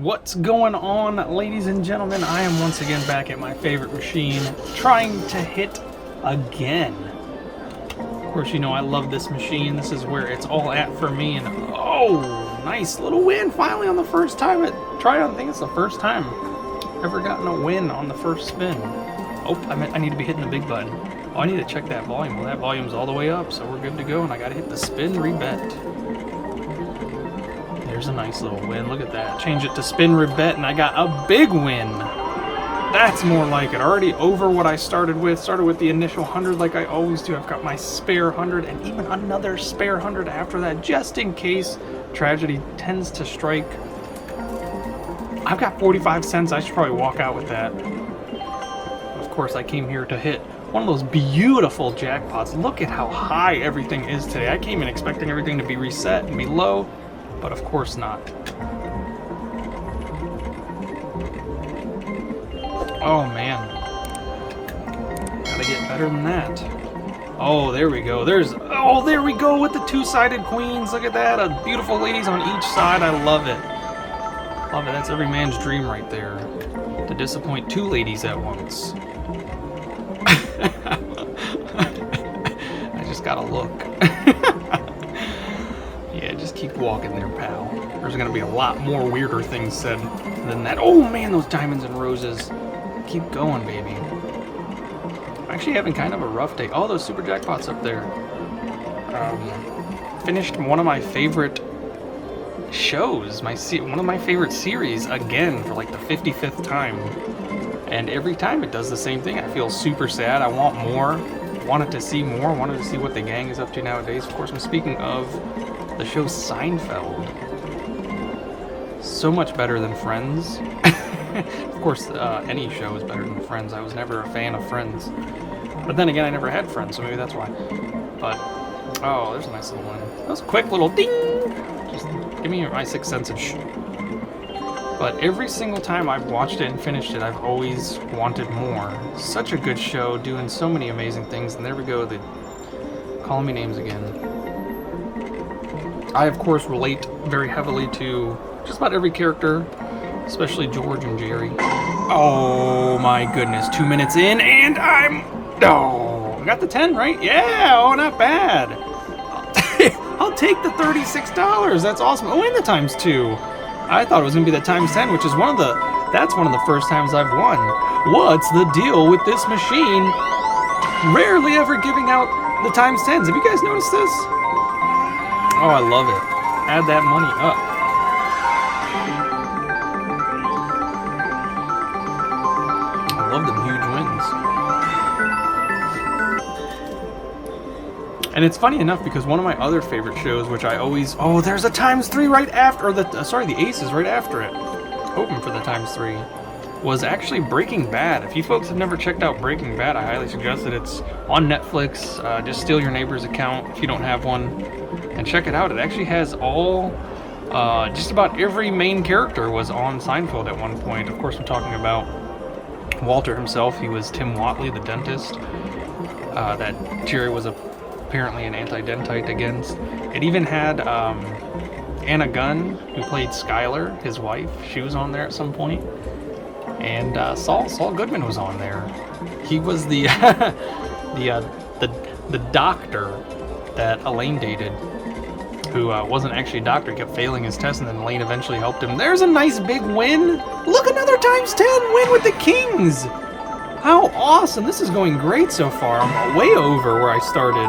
What's going on, ladies and gentlemen? I am once again back at my favorite machine, trying to hit again. Of course, you know I love this machine. This is where it's all at for me. And oh, nice little win finally on the first time at Tryout. I think it's the first time ever gotten a win on the first spin. Oh, I need to be hitting the big button. Oh, I need to check that volume. Well, that volume's all the way up, so we're good to go. And I got to hit the spin rebet. There's a nice little win. Look at that. Change it to spin rebet, and I got a big win. That's more like it. Already over what I started with. Started with the initial 100 like I always do. I've got my spare 100 and even another spare 100 after that, just in case tragedy tends to strike. I've got 45 cents. I should probably walk out with that. Of course, I came here to hit one of those beautiful jackpots. Look at how high everything is today. I came in expecting everything to be reset and be low, but of course not. Oh man, gotta get better than that. Oh, there we go. There we go with the two-sided queens. Look at that, beautiful ladies on each side. I love it. Love it. That's every man's dream right there, to disappoint two ladies at once. I just gotta look. Yeah, just keep walking there, pal. There's gonna be a lot more weirder things said than that. Oh man, those diamonds and roses. Keep going, baby. I'm actually having kind of a rough day. Oh, those super jackpots up there. Finished one of my favorite shows, one of my favorite series again for like the 55th time. And every time it does the same thing. I feel super sad. I want more. Wanted to see more. Wanted to see what the gang is up to nowadays. Of course, I'm speaking of the show Seinfeld. So much better than Friends. Of course, any show is better than Friends. I was never a fan of Friends. But then again, I never had Friends, so maybe that's why. But, oh, there's a nice little one. That was a quick little ding! Just give me my 6 cents of But every single time I've watched it and finished it, I've always wanted more. Such a good show, doing so many amazing things. And there we go, they're calling me names again. I, of course, relate very heavily to just about every character, especially George and Jerry. Oh my goodness, 2 minutes in, and I got the 10, right? Yeah, oh, not bad. I'll take the $36. That's awesome. Oh, and the times 2. I thought it was gonna be the times 10, which is that's one of the first times I've won. What's the deal with this machine? Rarely ever giving out the times 10s. Have you guys noticed this? Oh, I love it. Add that money up. I love them huge wins. And it's funny enough because one of my other favorite shows, which I always... Oh, there's a times 3 right after... Or the ace is right after it. Hoping for the times 3. Was actually Breaking Bad. If you folks have never checked out Breaking Bad, I highly suggest it. It's on Netflix. Just steal your neighbor's account if you don't have one. And check it out. It actually has all... just about every main character was on Seinfeld at one point. Of course, I'm talking about Walter himself. He was Tim Whatley, the dentist. That Jerry was apparently an anti-dentite against. It even had Anna Gunn, who played Skylar, his wife. She was on there at some point. And Saul Goodman was on there. He was the the doctor that Elaine dated, who wasn't actually a doctor. He kept failing his test, and then Elaine eventually helped him. There's a nice big win. Look, another times 10 win with the Kings. How awesome. This is going great so far. I'm way over where I started.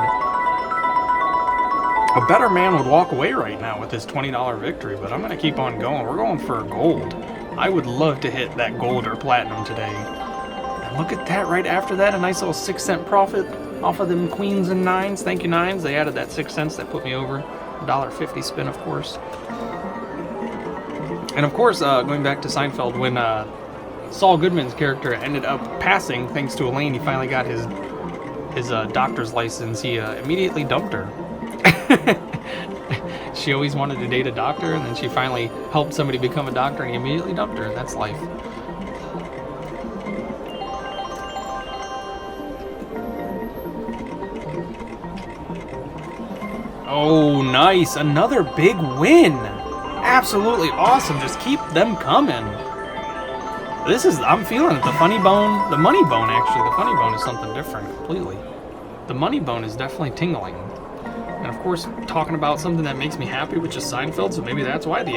A better man would walk away right now with his $20 victory, but I'm going to keep on going. We're going for gold. I would love to hit that gold or platinum today. And look at that, right after that, a nice little 6-cent profit off of them queens and nines. Thank you, nines. They added that 6 cents. That put me over. $1.50 spin, of course. And of course, going back to Seinfeld, when Saul Goodman's character ended up passing, thanks to Elaine, he finally got his doctor's license. He immediately dumped her. She always wanted to date a doctor, and then she finally helped somebody become a doctor, and he immediately dumped her. That's life. Oh, nice. Another big win. absolutely awesome. Just keep them coming. I'm feeling it. The funny bone, the money bone actually. The funny bone is something different completely. The money bone is definitely tingling. And of course, talking about something that makes me happy, which is Seinfeld, so maybe that's why the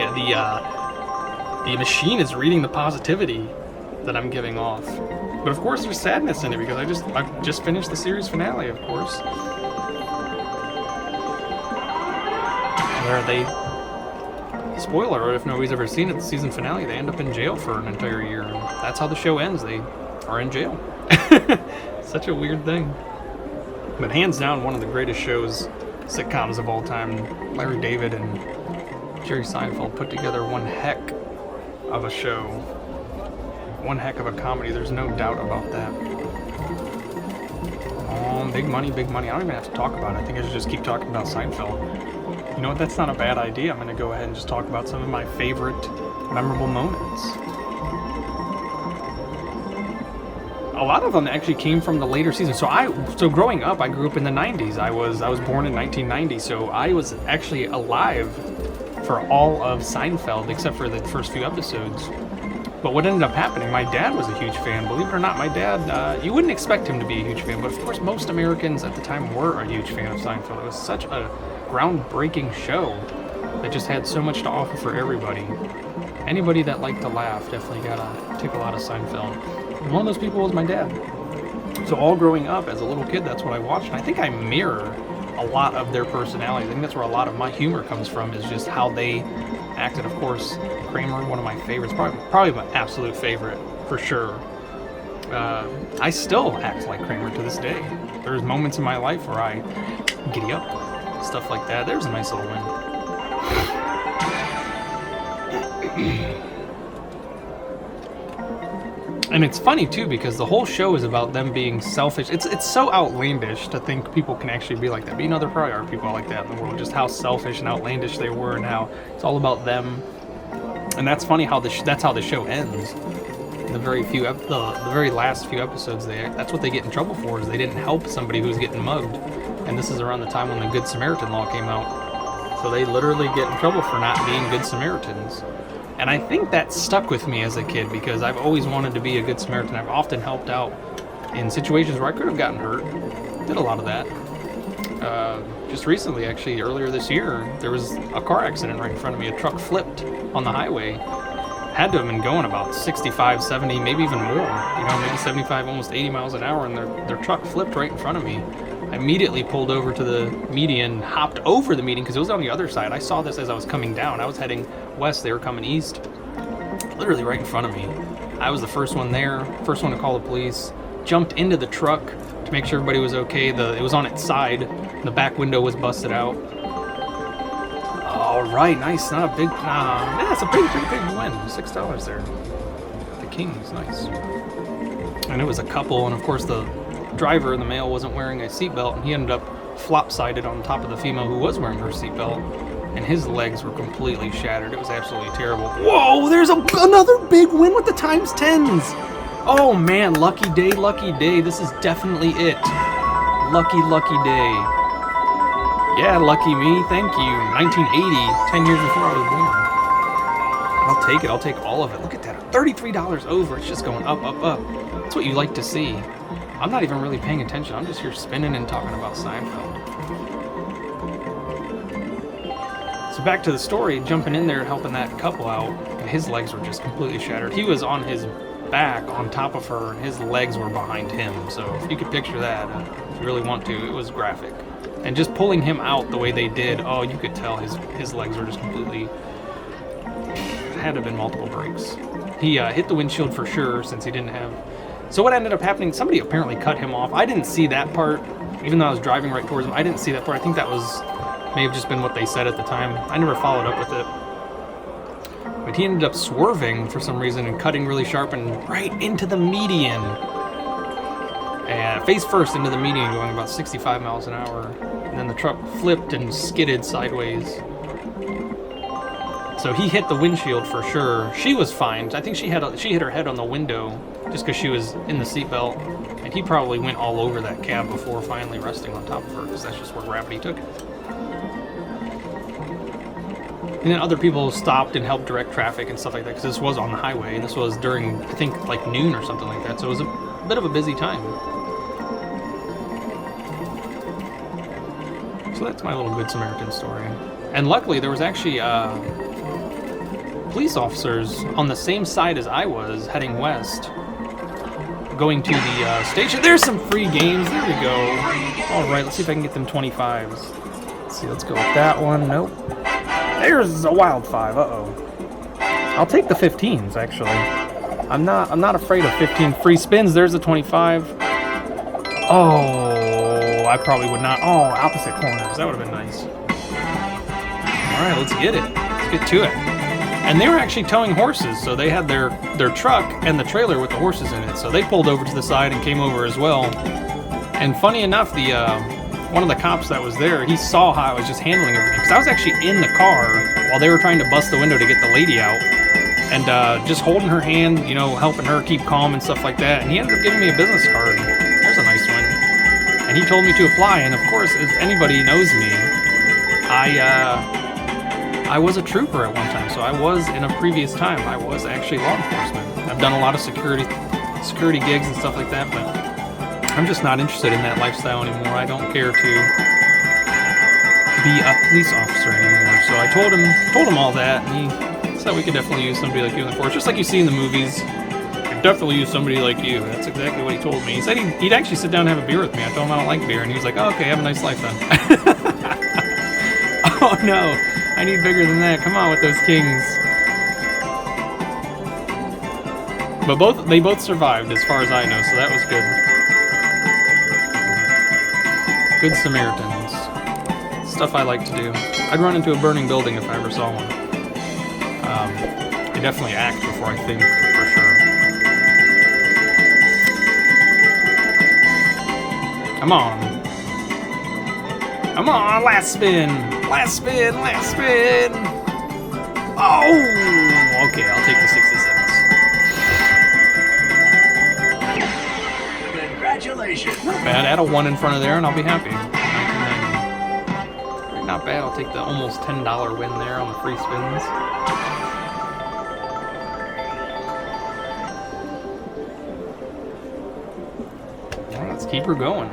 machine is reading the positivity that I'm giving off. But of course, there's sadness in it because I just finished the series finale, of course, where they, spoiler alert if nobody's ever seen it, the season finale, they end up in jail for an entire year. And that's how the show ends. They are in jail. Such a weird thing. But hands down, one of the greatest sitcoms of all time. Larry David and Jerry Seinfeld put together one heck of a show. One heck of a comedy. There's no doubt about that. Big money, big money. I don't even have to talk about it. I think I should just keep talking about Seinfeld. You know what? That's not a bad idea. I'm going to go ahead and just talk about some of my favorite memorable moments. A lot of them actually came from the later seasons. So growing up, I grew up in the 90s. I was born in 1990, so I was actually alive for all of Seinfeld except for the first few episodes. But what ended up happening, my dad was a huge fan. Believe it or not, my dad, you wouldn't expect him to be a huge fan, but of course most Americans at the time were a huge fan of Seinfeld. It was such a groundbreaking show that just had so much to offer for everybody. Anybody that liked to laugh definitely got to take a lot of Seinfeld. And one of those people was my dad. So all growing up as a little kid, that's what I watched. And I think I mirror a lot of their personalities. I think that's where a lot of my humor comes from, is just how they acted. Of course, Kramer, one of my favorites, probably my absolute favorite for sure. I still act like Kramer to this day. There's moments in my life where I giddy up, stuff like that. There's a nice little win. And it's funny too because the whole show is about them being selfish. It's so outlandish to think people can actually be like that. But you know, there probably are people like that in the world. Just how selfish and outlandish they were, and how it's all about them. And that's funny how that's how the show ends. The very last few episodes, that's what they get in trouble for, is they didn't help somebody who's getting mugged. And this is around the time when the Good Samaritan law came out. So they literally get in trouble for not being good Samaritans. And I think that stuck with me as a kid because I've always wanted to be a good Samaritan. I've often helped out in situations where I could have gotten hurt. Did a lot of that. Just recently, actually, earlier this year, there was a car accident right in front of me. A truck flipped on the highway. Had to have been going about 65, 70, maybe even more. You know, maybe 75, almost 80 miles an hour, and their truck flipped right in front of me. I immediately pulled over to the median, hopped over the median because it was on the other side. I saw this as I was coming down. I was heading west, they were coming east. Literally right in front of me. I was the first one there, first one to call the police. Jumped into the truck to make sure everybody was okay. It was on its side. The back window was busted out. All right, nice. Not a big, yeah, it's a big win. $6 there. The Kings, nice. And it was a couple, and of course the driver, the male, wasn't wearing a seatbelt, and he ended up flop-sided on top of the female who was wearing her seatbelt, and his legs were completely shattered. It was absolutely terrible. Whoa, there's another big win with the times 10s. Oh man, lucky day, lucky day. This is definitely it. Lucky day. Yeah, lucky me, thank you. 1980, 10 years before I was born. I'll take it, I'll take all of it. Look at that, $33 over. It's just going up, up, up. That's what you like to see. I'm not even really paying attention. I'm just here spinning and talking about Seinfeld. So back to the story, jumping in there and helping that couple out, and his legs were just completely shattered. He was on his back on top of her, and his legs were behind him. So if you could picture that, if you really want to, it was graphic. And just pulling him out the way they did, oh, you could tell his legs were just completely, had to have been multiple breaks. He hit the windshield for sure, since he didn't have. So what ended up happening, somebody apparently cut him off. I didn't see that part, even though I was driving right towards him. I didn't see that part. I think that may have just been what they said at the time. I never followed up with it. But he ended up swerving for some reason and cutting really sharp and right into the median. And face first into the median, going about 65 miles an hour. And then the truck flipped and skidded sideways. So he hit the windshield for sure. She was fine. I think she hit her head on the window just because she was in the seatbelt. And he probably went all over that cab before finally resting on top of her, because that's just where gravity took it. And then other people stopped and helped direct traffic and stuff like that, because this was on the highway, and this was during, I think, like noon or something like that, so it was a bit of a busy time. So that's my little Good Samaritan story. And luckily, there was actually police officers on the same side as I was, heading west, going to the station. There's some free games. There we go. All right, let's see if I can get them 25s. Let's see, let's go with that one. Nope. There's a wild 5. Uh-oh. I'll take the 15s, actually. I'm not afraid of 15 free spins. There's a 25. Oh, I probably would not. Oh, opposite corners. That would have been nice. All right, let's get it. Let's get to it. And they were actually towing horses, so they had their truck and the trailer with the horses in it. So they pulled over to the side and came over as well. And funny enough, the one of the cops that was there, he saw how I was just handling everything. Because I was actually in the car while they were trying to bust the window to get the lady out. And just holding her hand, you know, helping her keep calm and stuff like that. And he ended up giving me a business card. There's a nice one. And he told me to apply. And of course, if anybody knows me, I was a trooper at one time. So I was, in a previous time, I was actually law enforcement. I've done a lot of security gigs and stuff like that, but I'm just not interested in that lifestyle anymore. I don't care to be a police officer anymore. So I told him all that, and he said we could definitely use somebody like you in the force, just like you see in the movies. Could definitely use somebody like you. That's exactly what he told me. He said he'd actually sit down and have a beer with me. I told him I don't like beer, and he was like, "Oh, okay, have a nice life then." Oh no, I need bigger than that. Come on with those kings. But they both survived, as far as I know, so that was good. Good Samaritans. Stuff I like to do. I'd run into a burning building if I ever saw one. I definitely act before I think, for sure. Come on. Come on, last spin. Last spin, last spin. Oh! Okay, I'll take the 67s. Congratulations. Not bad. Add a 1 in front of there and I'll be happy. 1990. Not bad. I'll take the almost $10 win there on the free spins. Well, let's keep her going.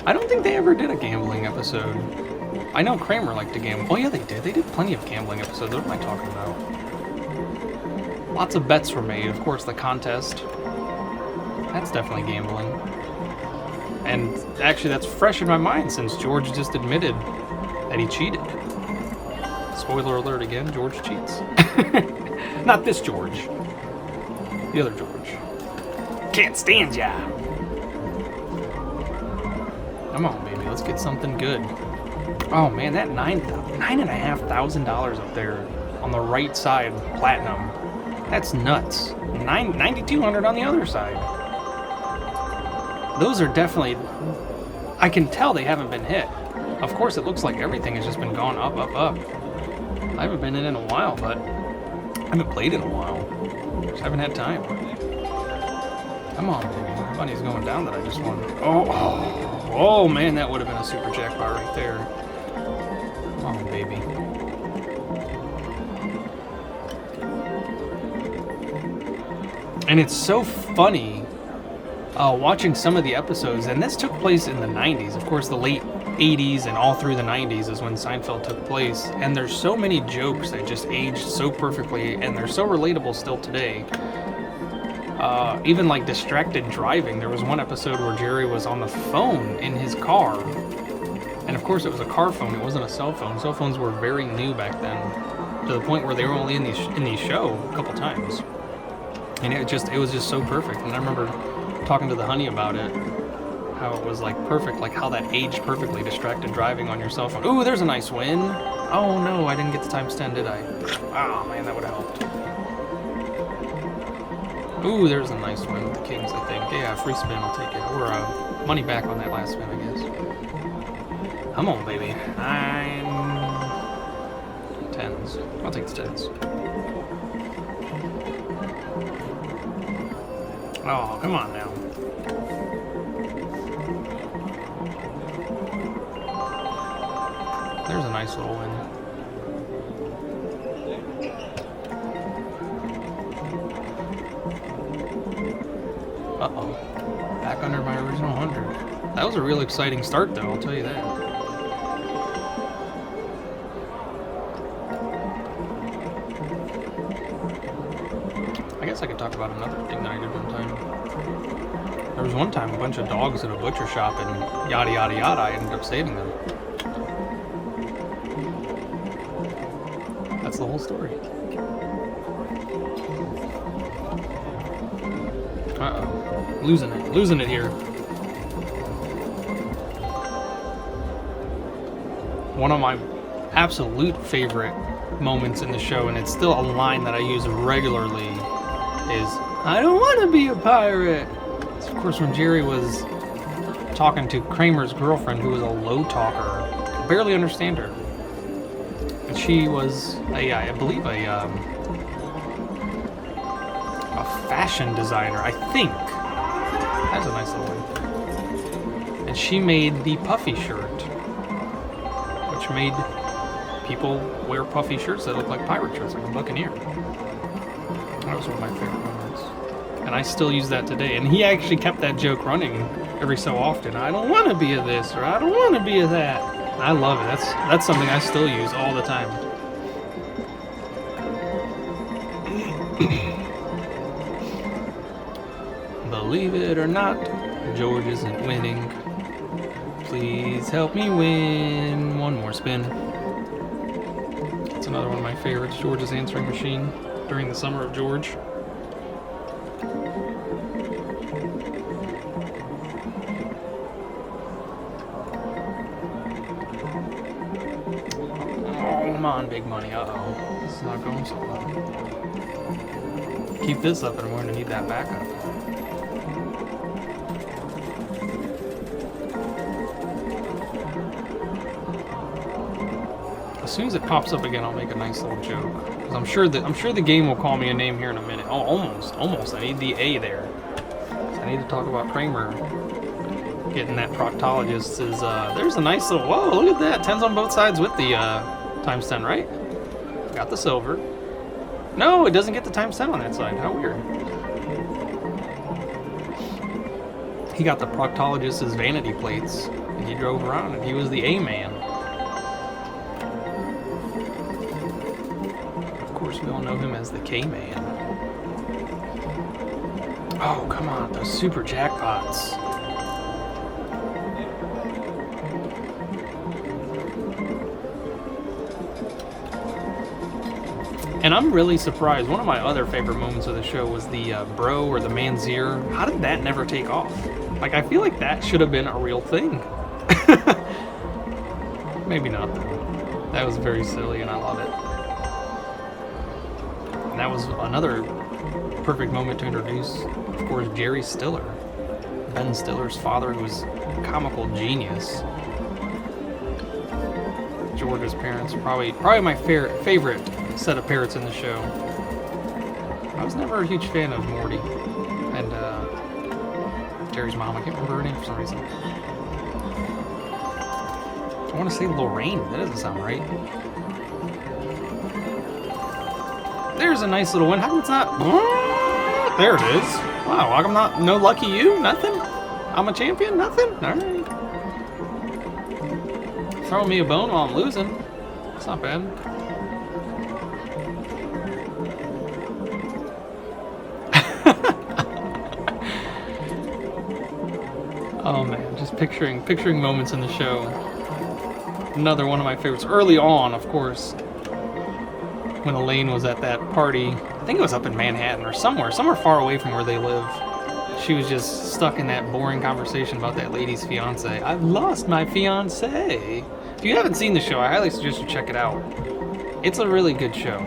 I don't think they ever did a gambling episode. I know Kramer liked to gamble. Oh yeah, they did. They did plenty of gambling episodes. What am I talking about? Lots of bets were made. Of course, the contest. That's definitely gambling. And actually, that's fresh in my mind since George just admitted that he cheated. Spoiler alert again, George cheats. Not this George. The other George. Can't stand ya. Come on, baby. Let's get something good. Oh, man, that $9,500 up there on the right side, platinum. That's nuts. $9,200 on the other side. Those are definitely... I can tell they haven't been hit. Of course, it looks like everything has just been gone up, up, up. I haven't been in a while, but I haven't played in a while. Just haven't had time. Come on, baby. My money's going down that I just won. Oh, man, that would have been a super jackpot right there. Come on, baby. And it's so funny watching some of the episodes, and this took place in the 90s. Of course, the late 80s and all through the 90s is when Seinfeld took place. And there's so many jokes that just aged so perfectly, and they're so relatable still today. Even like distracted driving. There was one episode where Jerry was on the phone in his car. And of course it was a car phone, it wasn't a cell phone. Cell phones were very new back then, to the point where they were only in the show a couple times. And it was just so perfect. And I remember talking to the honey about it, how it was like perfect, like how that aged perfectly, distracted driving on your cell phone. Ooh, there's a nice win. Oh no, I didn't get the times 10, did I? Oh man, that would have helped. Ooh, there's a nice one with the Kings, I think. Yeah, free spin, I'll take it. Or money back on that last spin, I guess. Come on, baby. 9 10s. I'll take the 10s. Oh, come on now. nice little win. Uh-oh. Back under my original 100. That was a real exciting start, though, I'll tell you that. I guess I could talk about another thing that I did one time. There was one time a bunch of dogs at a butcher shop and yada yada yada, I ended up saving them. That's the whole story. Uh-oh. Losing it here. One of my absolute favorite moments in the show, and it's still a line that I use regularly, is, I don't want to be a pirate. It's of course when Jerry was talking to Kramer's girlfriend, who was a low talker. Could barely understand her. And she was, I believe, a fashion designer, I think. That's a nice little one. And she made the puffy shirt, which made people wear puffy shirts that look like pirate shirts, like a buccaneer. That was one of my favorite moments. And I still use that today. And he actually kept that joke running every so often. I don't want to be a this, or I don't want to be a that. And I love it. That's something I still use all the time. Believe it or not, George isn't winning. Please help me win. One more spin. It's another one of my favorites, George's answering machine during the summer of George. Oh, come on, big money. Uh-oh. This is not going so well. Keep this up and we're going to need that backup. As soon as it pops up again, I'll make a nice little joke. Because I'm sure the game will call me a name here in a minute. Oh, almost. I need the A there. So I need to talk about Kramer getting that proctologist. There's a nice little, whoa, look at that. 10s on both sides with the times 10, right? Got the silver. No, it doesn't get the times 10 on that side. How weird. He got the proctologist's vanity plates, and he drove around, and he was the A-man. We all know him as the K-Man. Oh, come on, those super jackpots. And I'm really surprised. One of my other favorite moments of the show was the bro or the manzier. How did that never take off? Like, I feel like that should have been a real thing. Maybe not, though. That was very silly, and I love it. And that was another perfect moment to introduce, of course, Jerry Stiller. Ben Stiller's father, who was a comical genius. George's parents, probably my favorite set of parrots in the show. I was never a huge fan of Morty and Jerry's mom. I can't remember her name for some reason. I want to say Lorraine. That doesn't sound right. There's a nice little win. How come it's not? There it is. Wow, how come not? No lucky you? Nothing? I'm a champion? Nothing? Alright. Throwing me a bone while I'm losing. It's not bad. Oh man, just picturing moments in the show. Another one of my favorites. Early on, of course, when Elaine was at that party. I think it was up in Manhattan or somewhere far away from where they live. She was just stuck in that boring conversation about that lady's fiance. I've lost my fiance. If you haven't seen the show, I highly suggest you check it out. It's a really good show.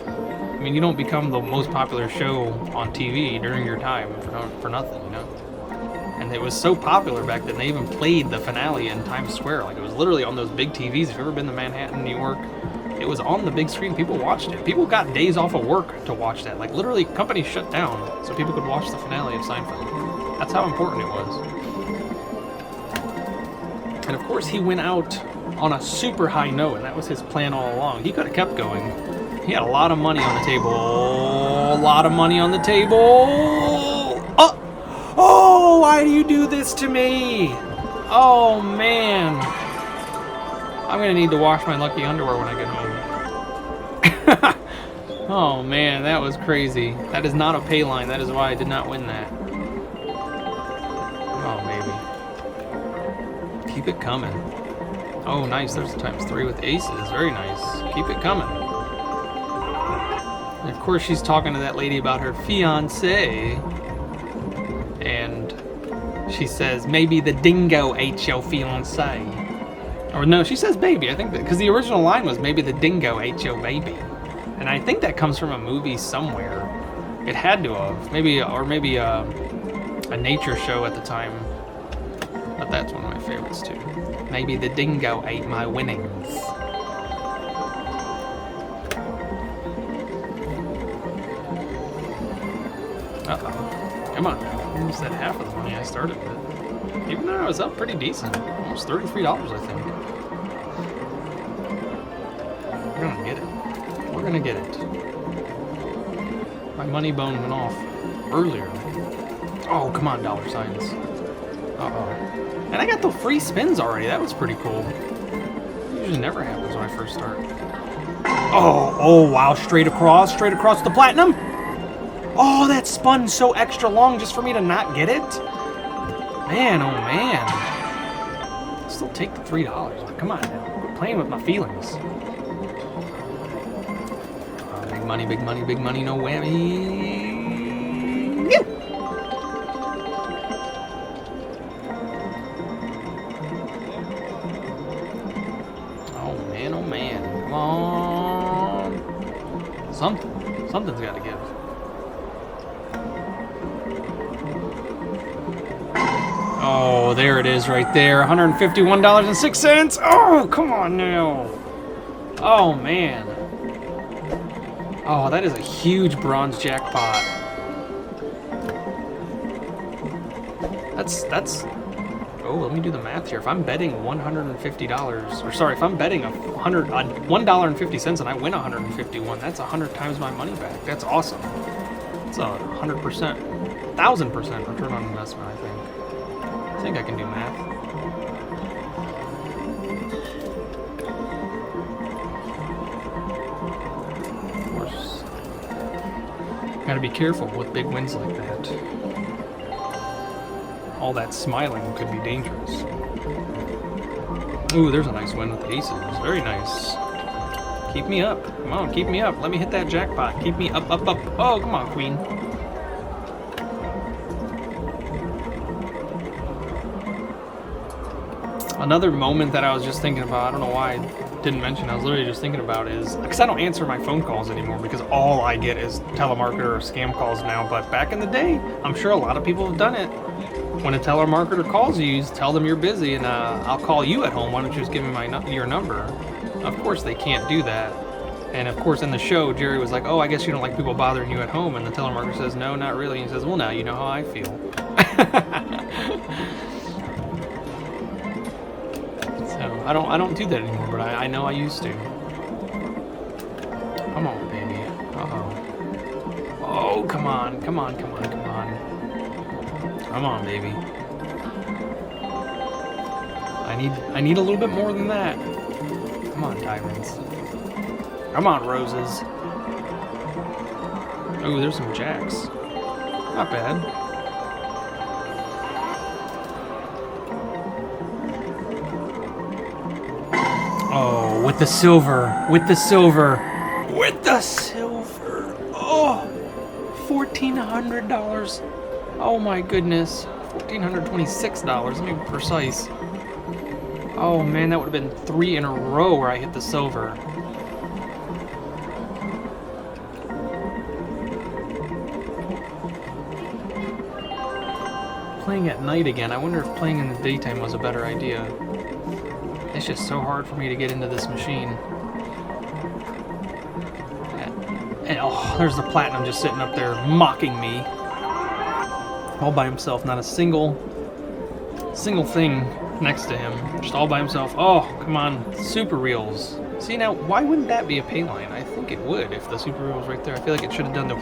I mean, you don't become the most popular show on TV during your time for nothing, you know? And it was so popular back then, they even played the finale in Times Square. Like, it was literally on those big TVs. If you've ever been to Manhattan, New York, it was on the big screen. People watched it. People got days off of work to watch that. Like, literally, companies shut down so people could watch the finale of Seinfeld. That's how important it was. And of course, he went out on a super high note, and that was his plan all along. He could have kept going. He had a lot of money on the table. A lot of money on the table. Oh! Oh, why do you do this to me? Oh, man. I'm going to need to wash my lucky underwear when I get home. Oh, man, that was crazy. That is not a pay line. That is why I did not win that. Oh, maybe. Keep it coming. Oh, nice. There's a ×3 with aces. Very nice. Keep it coming. And of course, she's talking to that lady about her fiancé. And she says, maybe the dingo ate your fiancé. Or no, she says baby. I think that, because the original line was, maybe the dingo ate your baby. And I think that comes from a movie somewhere. It had to have. Maybe a nature show at the time. But that's one of my favorites too. Maybe the dingo ate my winnings. Uh-oh. Come on. I almost had half of the money I started with. Even though I was up pretty decent. Almost $33, I think. We're gonna get it. We're gonna get it. My money bone went off earlier. Oh, come on, dollar signs. Uh-oh. And I got the free spins already. That was pretty cool. It usually never happens when I first start. Oh, wow. Straight across the platinum. Oh, that spun so extra long just for me to not get it. Man, oh man. I'll still take the $3. Come on now. Quit playing with my feelings. Big money, big money, big money, no whammy. Oh man. Come on. Something's got to give. Oh, there it is right there. $151.06. Oh, come on now. Oh, man. Oh, that is a huge bronze jackpot. That's. Oh, let me do the math here. If I'm betting $150, or sorry, if I'm betting $1.50 and I win 151, that's 100 times my money back. That's awesome. It's a 100%, 1,000% return on investment, I think. I think I can do math. Of course. Gotta be careful with big wins like that. All that smiling could be dangerous. Ooh, there's a nice win with the aces. Very nice. Keep me up. Come on, keep me up. Let me hit that jackpot. Keep me up, up, up. Oh, come on, queen. Another moment that I was just thinking about, I don't know why I didn't mention, I was literally just thinking about is, because I don't answer my phone calls anymore because all I get is telemarketer or scam calls now, but back in the day, I'm sure a lot of people have done it. When a telemarketer calls you, tell them you're busy and I'll call you at home, why don't you just give me your number? Of course they can't do that. And of course in the show, Jerry was like, oh, I guess you don't like people bothering you at home, and the telemarketer says, no, not really. And he says, well, now you know how I feel. I don't do that anymore, but I know I used to. Come on, baby. Uh-oh. Oh, come on, come on, come on, come on. Come on, baby. I need a little bit more than that. Come on, diamonds. Come on, roses. Oh, there's some jacks. Not bad. Oh, with the silver, with the silver, with the silver. Oh, $1,400. Oh my goodness, $1,426. Let me be precise. Oh man, that would have been 3 in a row where I hit the silver. Playing at night again. I wonder if playing in the daytime was a better idea. It's just so hard for me to get into this machine. And oh, there's the platinum just sitting up there mocking me. All by himself, not a single single thing next to him, just all by himself. Oh, come on, Super Reels. See, now, why wouldn't that be a pay line? I think it would if the Super Reel was right there. I feel like it should have done the...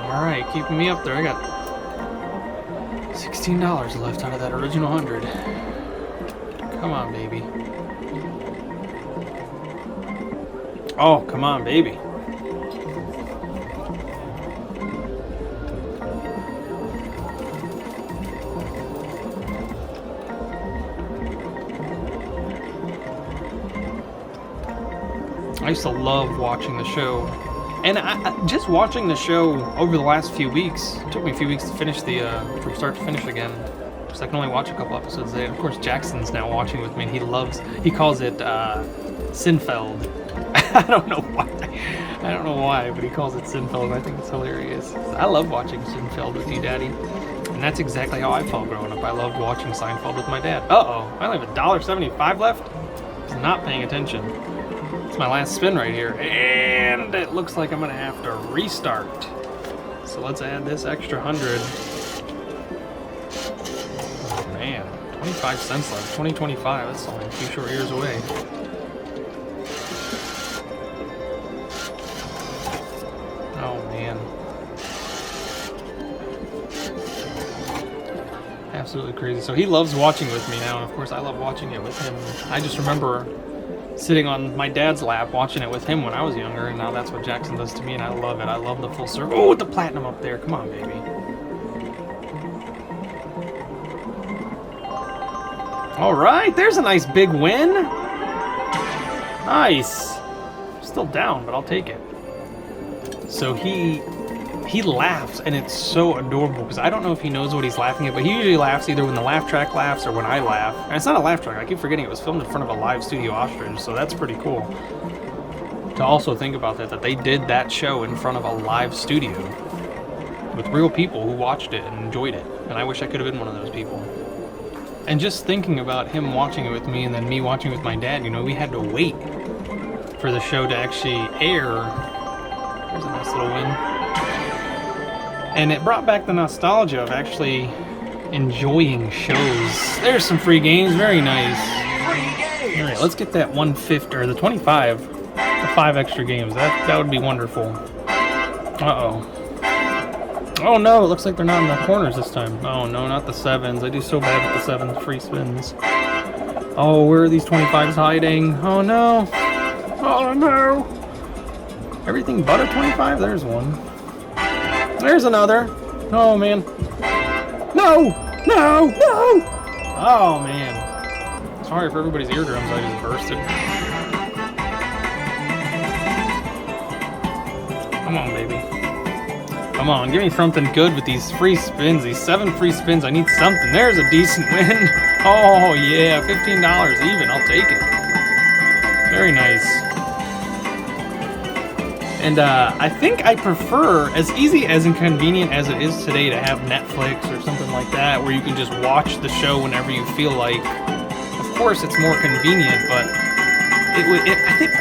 Alright, keeping me up there. I got $16 left out of that original 100. Come on, baby. Oh, come on, baby. I used to love watching the show, and just watching the show over the last few weeks. It took me a few weeks to finish from start to finish again, because I can only watch a couple episodes a day. And of course, Jackson's now watching with me, and he calls it Sinfeld. I don't know why, but he calls it Sinfeld, and I think it's hilarious. I love watching Sinfeld with you, Daddy. And that's exactly how I felt growing up. I loved watching Seinfeld with my dad. Uh-oh, I only have $1.75 left. I was not paying attention. It's my last spin right here, and it looks like I'm gonna have to restart. So let's add this extra 100. Oh man, 25 cents left, 2025, that's only a few short years away. Oh man. Absolutely crazy. So he loves watching with me now, and of course I love watching it with him. I just remember sitting on my dad's lap watching it with him when I was younger, and now that's what Jackson does to me, and I love it. I love the full circle. Oh, with the platinum up there. Come on, baby. All right, there's a nice big win. Nice. Still down, but I'll take it. So he laughs, and it's so adorable, because I don't know if he knows what he's laughing at, but he usually laughs either when the laugh track laughs or when I laugh. And it's not a laugh track. I keep forgetting it was filmed in front of a live studio ostrich, so that's pretty cool to also think about that they did that show in front of a live studio with real people who watched it and enjoyed it. And I wish I could have been one of those people. And just thinking about him watching it with me and then me watching it with my dad, you know, we had to wait for the show to actually air. There's a nice little win. And it brought back the nostalgia of actually enjoying shows. There's some free games, very nice. All right, let's get that 150 or the 25, the 5 extra games. That would be wonderful. Uh-oh. Oh no, it looks like they're not in the corners this time. Oh no, not the 7s. I do so bad with the 7 free spins. Oh, where are these 25s hiding? Oh no. Oh no. Everything but a 25? There's one. There's another. Oh, man. No! No! No! Oh, man. Sorry for everybody's eardrums. I just bursted. Come on, baby. Come on. Give me something good with these free spins. These 7 free spins. I need something. There's a decent win. Oh, yeah. $15 even. I'll take it. Very nice. And I think I prefer, as easy as inconvenient as it is today, to have Netflix or something like that, where you can just watch the show whenever you feel like. Of course, it's more convenient, but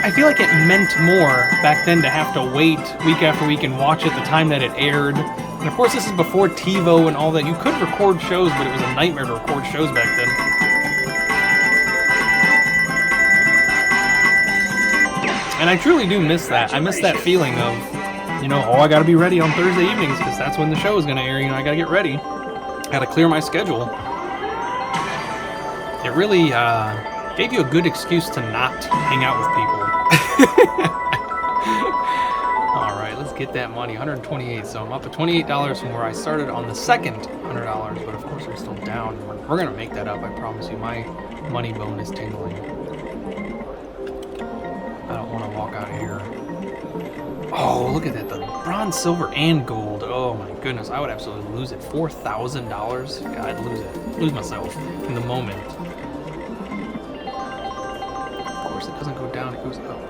I feel like it meant more back then to have to wait week after week and watch it the time that it aired. And of course, this is before TiVo and all that. You could record shows, but it was a nightmare to record shows back then. And I truly do miss that. I miss that feeling of, you know, oh, I gotta be ready on Thursday evenings because that's when the show is gonna air. You know, I gotta get ready. I gotta clear my schedule. It really gave you a good excuse to not hang out with people. All right, let's get that money. 128. So I'm up at $28 from where I started on the second $100. But of course, I'm still down. We're gonna make that up. I promise you. My money bone is tingling. I don't want to walk out of here. Oh, look at that. The bronze, silver, and gold. Oh my goodness. I would absolutely lose it. $4,000? God, I'd lose it. Lose myself in the moment. Of course, it doesn't go down. It goes up.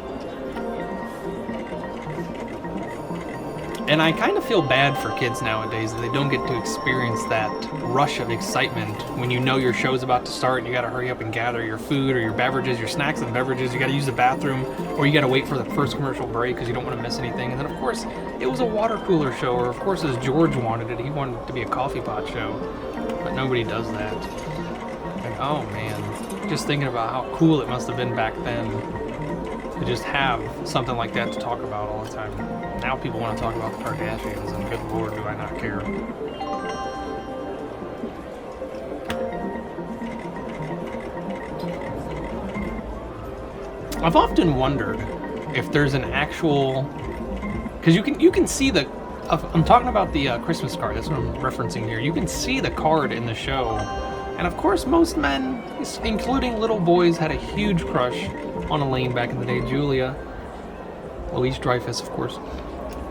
And I kind of feel bad for kids nowadays that they don't get to experience that rush of excitement when you know your show's about to start and you got to hurry up and gather your food or your beverages, your snacks and beverages. You got to use the bathroom, or you got to wait for the first commercial break because you don't want to miss anything. And then, of course, it was a water cooler show, or of course, as George wanted it, he wanted it to be a coffee pot show. But nobody does that. Like, oh man, just thinking about how cool it must have been back then to just have something like that to talk about all the time. Now people want to talk about the Kardashians, and good lord, do I not care. I've often wondered if there's an actual, because you can see the, I'm talking about the Christmas card, that's what I'm referencing here. You can see the card in the show, and of course most men, including little boys, had a huge crush on Elaine back in the day, Julia, Louise Dreyfus, of course.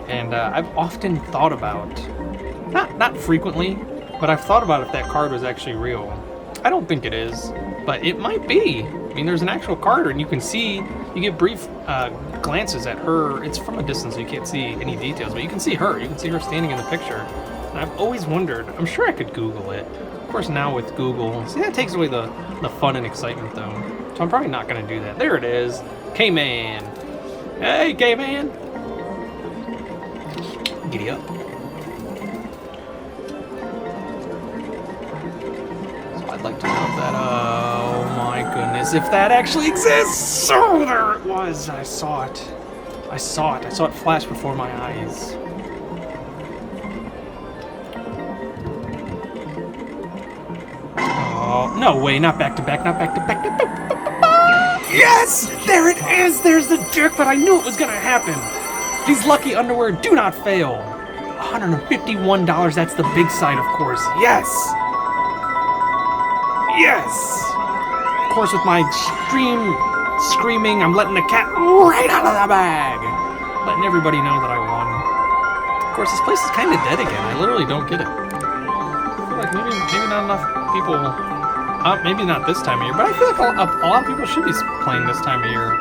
And I've often thought about, not frequently, but I've thought about if that card was actually real. I don't think it is, but it might be. I mean, there's an actual card, and you can see, you get brief glances at her. It's from a distance, so you can't see any details, but you can see her. You can see her standing in the picture. And I've always wondered, I'm sure I could Google it. Of course, now with Google, see, that takes away the fun and excitement, though. So I'm probably not going to do that. There it is. K-Man. Hey, K-Man. Giddy up. So I'd like to know if that, oh my goodness, if that actually exists. Oh, there it was. I saw it. I saw it flash before my eyes. Oh, no way, not back to back. Yes! There it is! There's the jerk, but I knew it was gonna happen. These lucky underwear do not fail. $151, that's the big side, of course. Yes! Yes! Of course, with my screaming, I'm letting the cat right out of the bag. Letting everybody know that I won. Of course, this place is kind of dead again. I literally don't get it. I feel like maybe not enough people, maybe not this time of year, but I feel like a lot of people should be playing this time of year.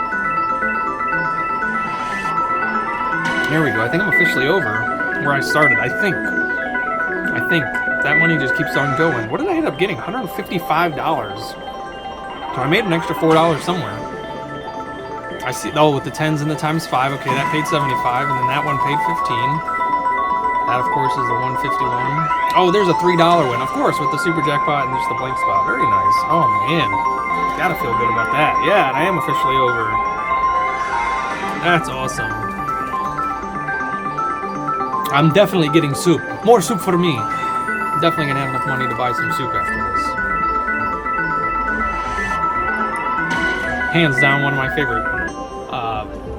There we go. I think I'm officially over where I started. I think that money just keeps on going. What did I end up getting? $155. So I made an extra $4 somewhere. I see. Oh, with the 10s and the times 5. Okay, that paid 75, and then that one paid 15. That, of course, is the 151. Oh, there's a $3 win, of course, with the super jackpot and just the blank spot. Very nice. Oh man, gotta feel good about that. Yeah, and I am officially over. That's awesome. I'm definitely getting soup. More soup for me. I'm definitely gonna have enough money to buy some soup after this. Hands down, one of my favorite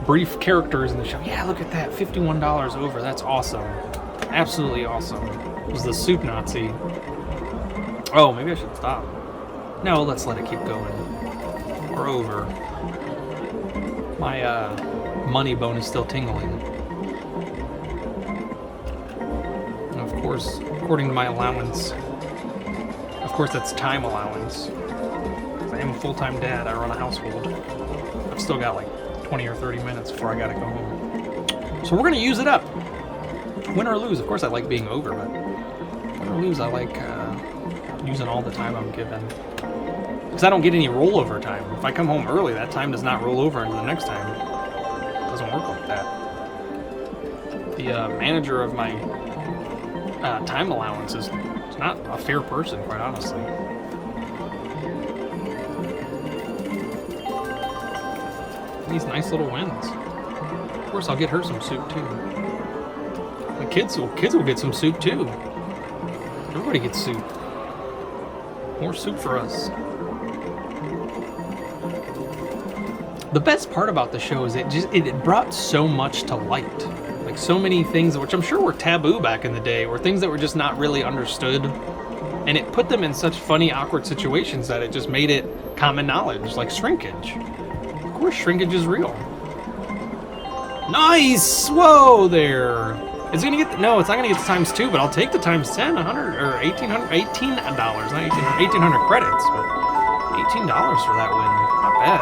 brief characters in the show. Yeah, look at that, $51 over. That's awesome. Absolutely awesome. It was the soup Nazi. Oh, maybe I should stop. No, let's let it keep going. We're over. My money bone is still tingling. And of course, according to my allowance, of course that's time allowance. I am a full-time dad. I run a household. I've still got like 20 or 30 minutes before I gotta go home. So we're gonna use it up. Win or lose, of course I like being over, but win or lose, I like using all the time I'm given. Because I don't get any rollover time. If I come home early, that time does not roll over into the next time. It doesn't work like that. The manager of my time allowance is not a fair person, quite honestly. These nice little wins. Of course, I'll get her some soup too. The kids will get some soup too. Everybody gets soup. More soup for us. The best part about the show is it brought so much to light. Like so many things which I'm sure were taboo back in the day, or things that were just not really understood. And it put them in such funny, awkward situations that it just made it common knowledge, like shrinkage. Of course, shrinkage is real. Nice! Whoa there! It's gonna get, no, it's not gonna get the times 2, but I'll take the times 10, 100, or $18, not 1,800 credits, but $18 for that win. Not bad.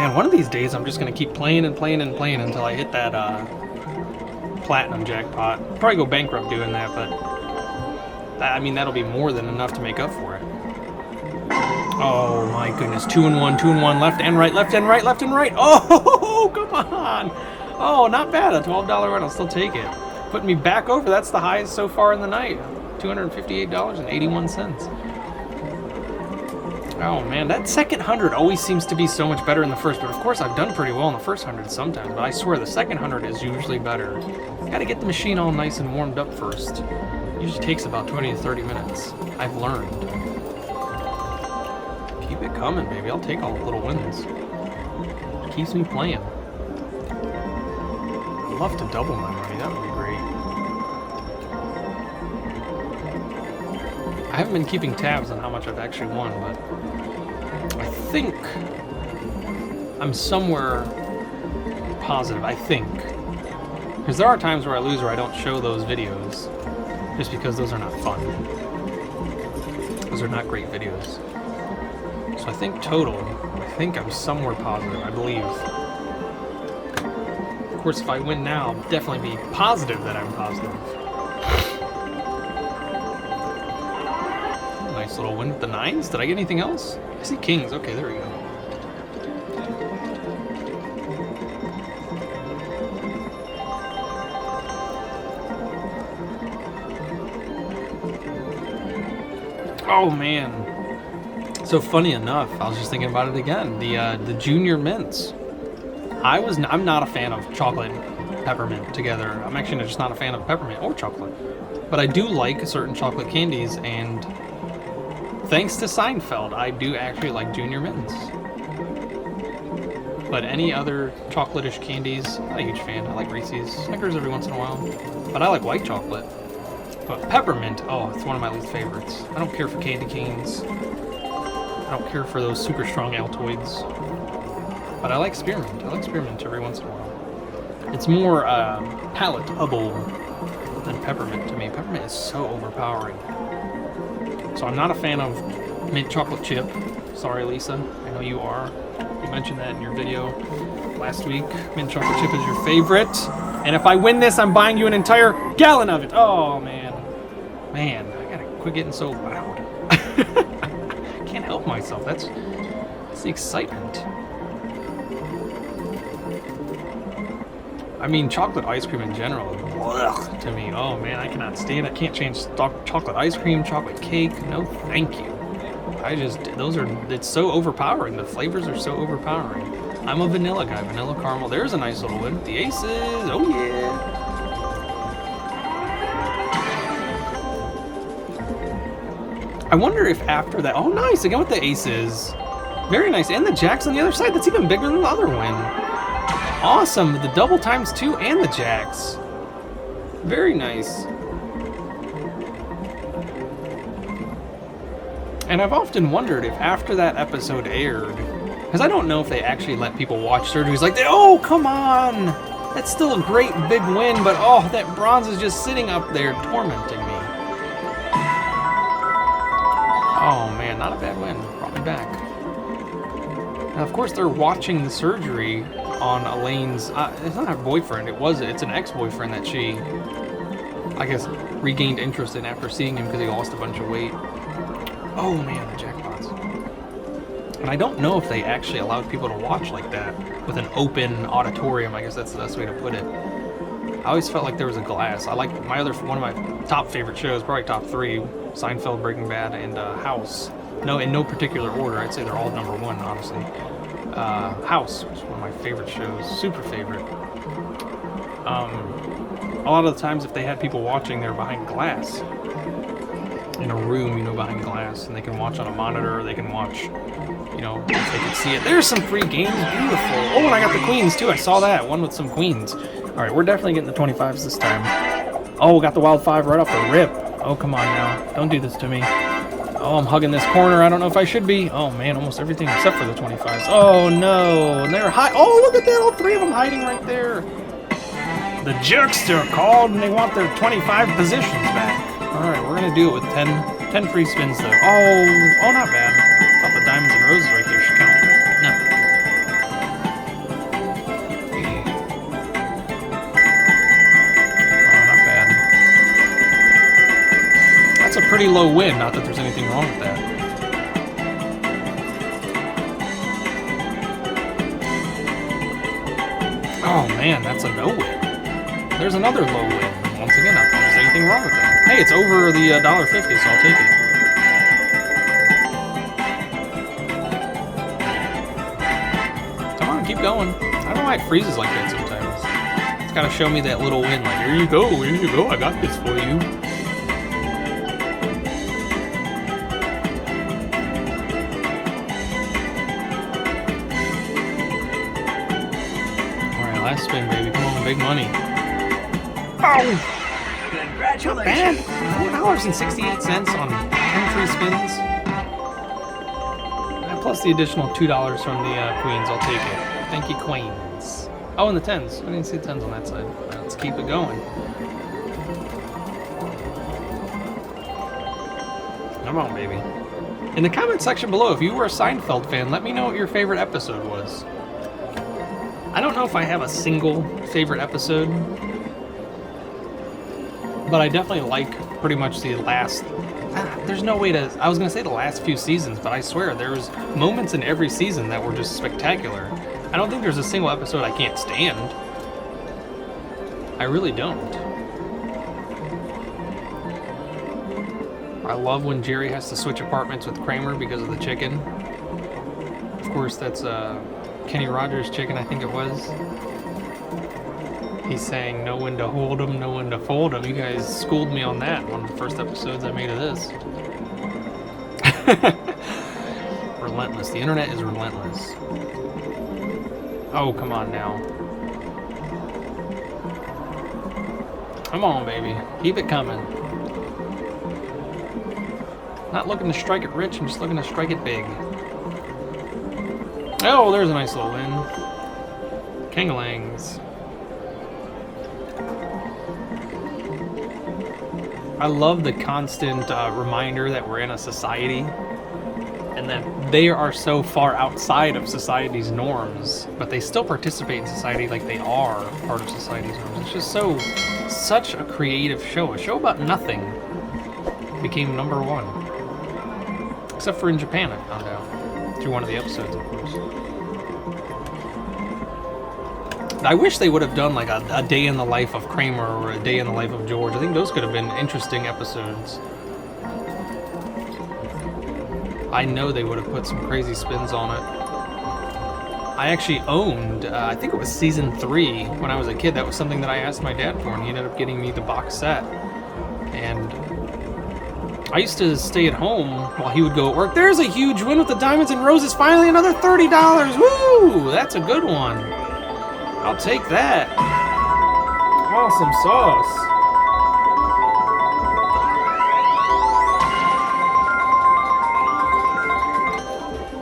Man, one of these days I'm just going to keep playing and playing and playing until I hit that platinum jackpot. Probably go bankrupt doing that, but I mean, that'll be more than enough to make up for it. Oh my goodness, 2 and 1, 2 and 1, left and right, left and right, left and right. Oh, come on. Oh, not bad, a $12 win, I'll still take it. Putting me back over, that's the highest so far in the night. $258.81. Oh man, that second 100 always seems to be so much better in the first, but of course I've done pretty well in the first 100 sometimes, but I swear the second 100 is usually better. Gotta get the machine all nice and warmed up first. Usually takes about 20 to 30 minutes. I've learned. Keep it coming, baby. I'll take all the little wins. It keeps me playing. I'd love to double my money. That would be great. I haven't been keeping tabs on how much I've actually won, but I think I'm somewhere positive. I think. Because there are times where I lose where I don't show those videos. Just because those are not fun. Those are not great videos. So I think total, I think I'm somewhere positive, I believe. Of course, if I win now, I'll definitely be positive that I'm positive. Nice little win with the 9s. Did I get anything else? I see kings. Okay, there we go. Oh man, so funny enough, I was just thinking about it again. The junior mints. I'm not a fan of chocolate and peppermint together. I'm actually just not a fan of peppermint or chocolate. But I do like certain chocolate candies, and thanks to Seinfeld, I do actually like junior mints. But any other chocolate-ish candies, I'm not a huge fan. I like Reese's, Snickers every once in a while. But I like white chocolate. But peppermint, oh, it's one of my least favorites. I don't care for candy canes. I don't care for those super strong Altoids. But I like spearmint. I like spearmint every once in a while. It's more palatable than peppermint to me. Peppermint is so overpowering. So I'm not a fan of mint chocolate chip. Sorry, Lisa. I know you are. You mentioned that in your video last week. Mint chocolate chip is your favorite. And if I win this, I'm buying you an entire gallon of it. Oh, man. Man, I gotta quit getting so loud. I can't help myself. That's the excitement. I mean, chocolate ice cream in general, ugh, to me. Oh man, I cannot stand it. I can't change chocolate ice cream, chocolate cake. No, thank you. It's so overpowering. The flavors are so overpowering. I'm a vanilla guy, vanilla caramel. There's a nice little win with the aces. Oh yeah. I wonder if after that, oh nice, again with the aces. Very nice, and the jacks on the other side, that's even bigger than the other win. Awesome, the double times 2 and the jacks. Very nice. And I've often wondered if after that episode aired, because I don't know if they actually let people watch surgeries like that. Oh, come on! That's still a great big win, but oh, that bronze is just sitting up there tormenting me. Oh man, not a bad win. Brought me back. Now, of course, they're watching the surgery on Elaine's. It's not her boyfriend. It's an ex-boyfriend that she, I guess, regained interest in after seeing him because he lost a bunch of weight. Oh man, the jackpots. And I don't know if they actually allowed people to watch like that with an open auditorium. I guess that's the best way to put it. I always felt like there was a glass. I like one of my top favorite shows, probably top 3, Seinfeld, Breaking Bad, and House. No, in no particular order. I'd say they're all number 1, honestly. House was one of my favorite shows, super favorite. A lot of the times, if they had people watching, they're behind glass. In a room, behind glass, and they can watch on a monitor, or they can watch, if they can see it. There's some free games, beautiful. Oh, and I got the queens, too. I saw that, one with some queens. All right, we're definitely getting the 25s this time. Oh, got the wild 5 right off the rip. Oh, come on now. Don't do this to me. Oh, I'm hugging this corner. I don't know if I should be. Oh, man, almost everything except for the 25s. Oh, no. And they're high. Oh, look at that. All 3 of them hiding right there. The jerks are called, and they want their 25 positions back. All right, we're going to do it with 10 free spins, though. Oh, not bad. Thought the diamonds and roses right there should count. No. pretty low win, not that there's anything wrong with that. Oh man, that's a no win. There's another low win. Once again, not that there's anything wrong with that. Hey, it's over the $1.50, so I'll take it. Come on, keep going. I don't know why it freezes like that sometimes. It's gotta show me that little win, like, here you go, I got this for you. Alright, last spin, baby. Come on, big money. Oh! Congratulations! $4.68 on 10 free spins. Plus the additional $2 from the Queens, I'll take it. Thank you, Queens. Oh, and the 10s. I didn't see the 10s on that side. Let's keep it going. Come on, baby. In the comment section below, if you were a Seinfeld fan, let me know what your favorite episode was. I don't know if I have a single favorite episode, but I definitely like pretty much the last... there's no way to... I was going to say the last few seasons, but I swear there's moments in every season that were just spectacular. I don't think there's a single episode I can't stand. I really don't. I love when Jerry has to switch apartments with Kramer because of the chicken. Of course, that's Kenny Rogers' chicken, I think it was. He's saying, know when to hold 'em, know when to fold 'em. You guys schooled me on that. One of the first episodes I made of this. Relentless. The internet is relentless. Oh, come on now. Come on, baby. Keep it coming. Not looking to strike it rich, I'm just looking to strike it big. Oh, there's a nice little win. Kangalangs. I love the constant reminder that we're in a society and that they are so far outside of society's norms, but they still participate in society like they are part of society's norms. It's just such a creative show. A show about nothing became #1. Except for in Japan, I found out. Through one of the episodes, of course. I wish they would have done like a day in the life of Kramer or a day in the life of George. I think those could have been interesting episodes. I know they would have put some crazy spins on it. I actually owned, I think it was season 3 when I was a kid. That was something that I asked my dad for, and he ended up getting me the box set. And I used to stay at home while he would go at work. There's a huge win with the Diamonds and Roses. Finally, another $30. Woo! That's a good one. I'll take that. Awesome sauce.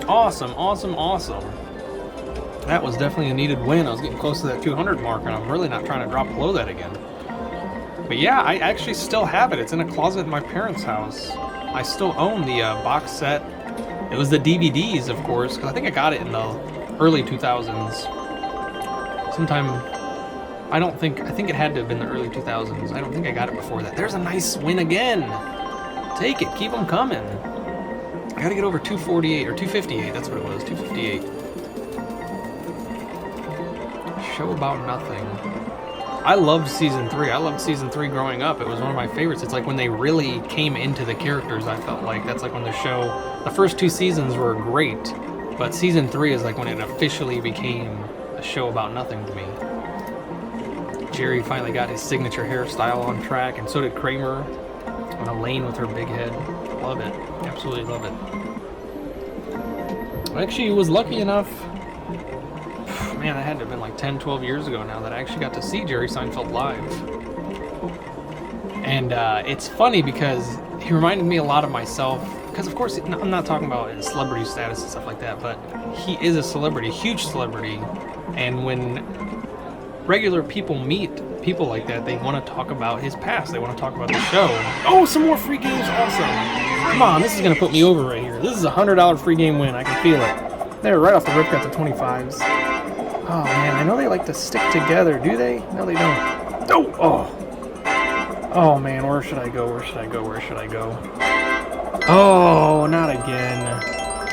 Awesome, awesome, awesome. That was definitely a needed win. I was getting close to that 200 mark, and I'm really not trying to drop below that again. But yeah, I actually still have it. It's in a closet in my parents' house. I still own the box set. It was the DVDs, of course, because I think I got it in the early 2000s. Sometime, I think it had to have been the early 2000s. I don't think I got it before that. There's a nice win again. Take it, keep them coming. I gotta get over 248, or 258, that's what it was, 258. Show about nothing. I loved season 3. I loved season 3 growing up. It was one of my favorites. It's like when they really came into the characters, I felt like. That's like when the show, the first 2 seasons were great, but season 3 is like when it officially became a show about nothing to me. Jerry finally got his signature hairstyle on track, and so did Kramer on Elaine with her big head. Love it. Absolutely love it. I actually was lucky enough, man, that had to have been like 10, 12 years ago now, that I actually got to see Jerry Seinfeld live. And it's funny because he reminded me a lot of myself, because of course, I'm not talking about his celebrity status and stuff like that, but he is a celebrity, huge celebrity. And when regular people meet people like that, they want to talk about his past. They want to talk about the show. Oh, some more free games. Awesome. Come on, this is going to put me over right here. This is a $100 free game win. I can feel it. There, right off the rip, got the 25s. Oh, man, I know they like to stick together. Do they? No, they don't. Oh, oh. Oh man, where should I go? Where should I go? Where should I go? Oh, not again.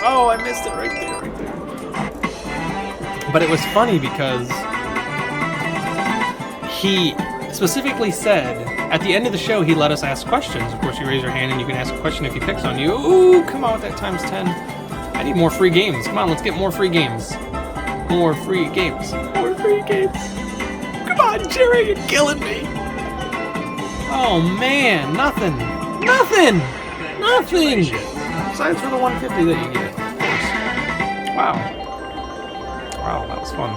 Oh, I missed it right there, right there. But it was funny because he specifically said, at the end of the show, he let us ask questions. Of course, you raise your hand and you can ask a question if he picks on you. Ooh, come on with that times 10. I need more free games. Come on, let's get more free games. More free games. More free games. Come on, Jerry, you're killing me. Oh man, nothing. Nothing. Nothing. Besides for the 150 that you get, of course. Wow. Wow, that was fun.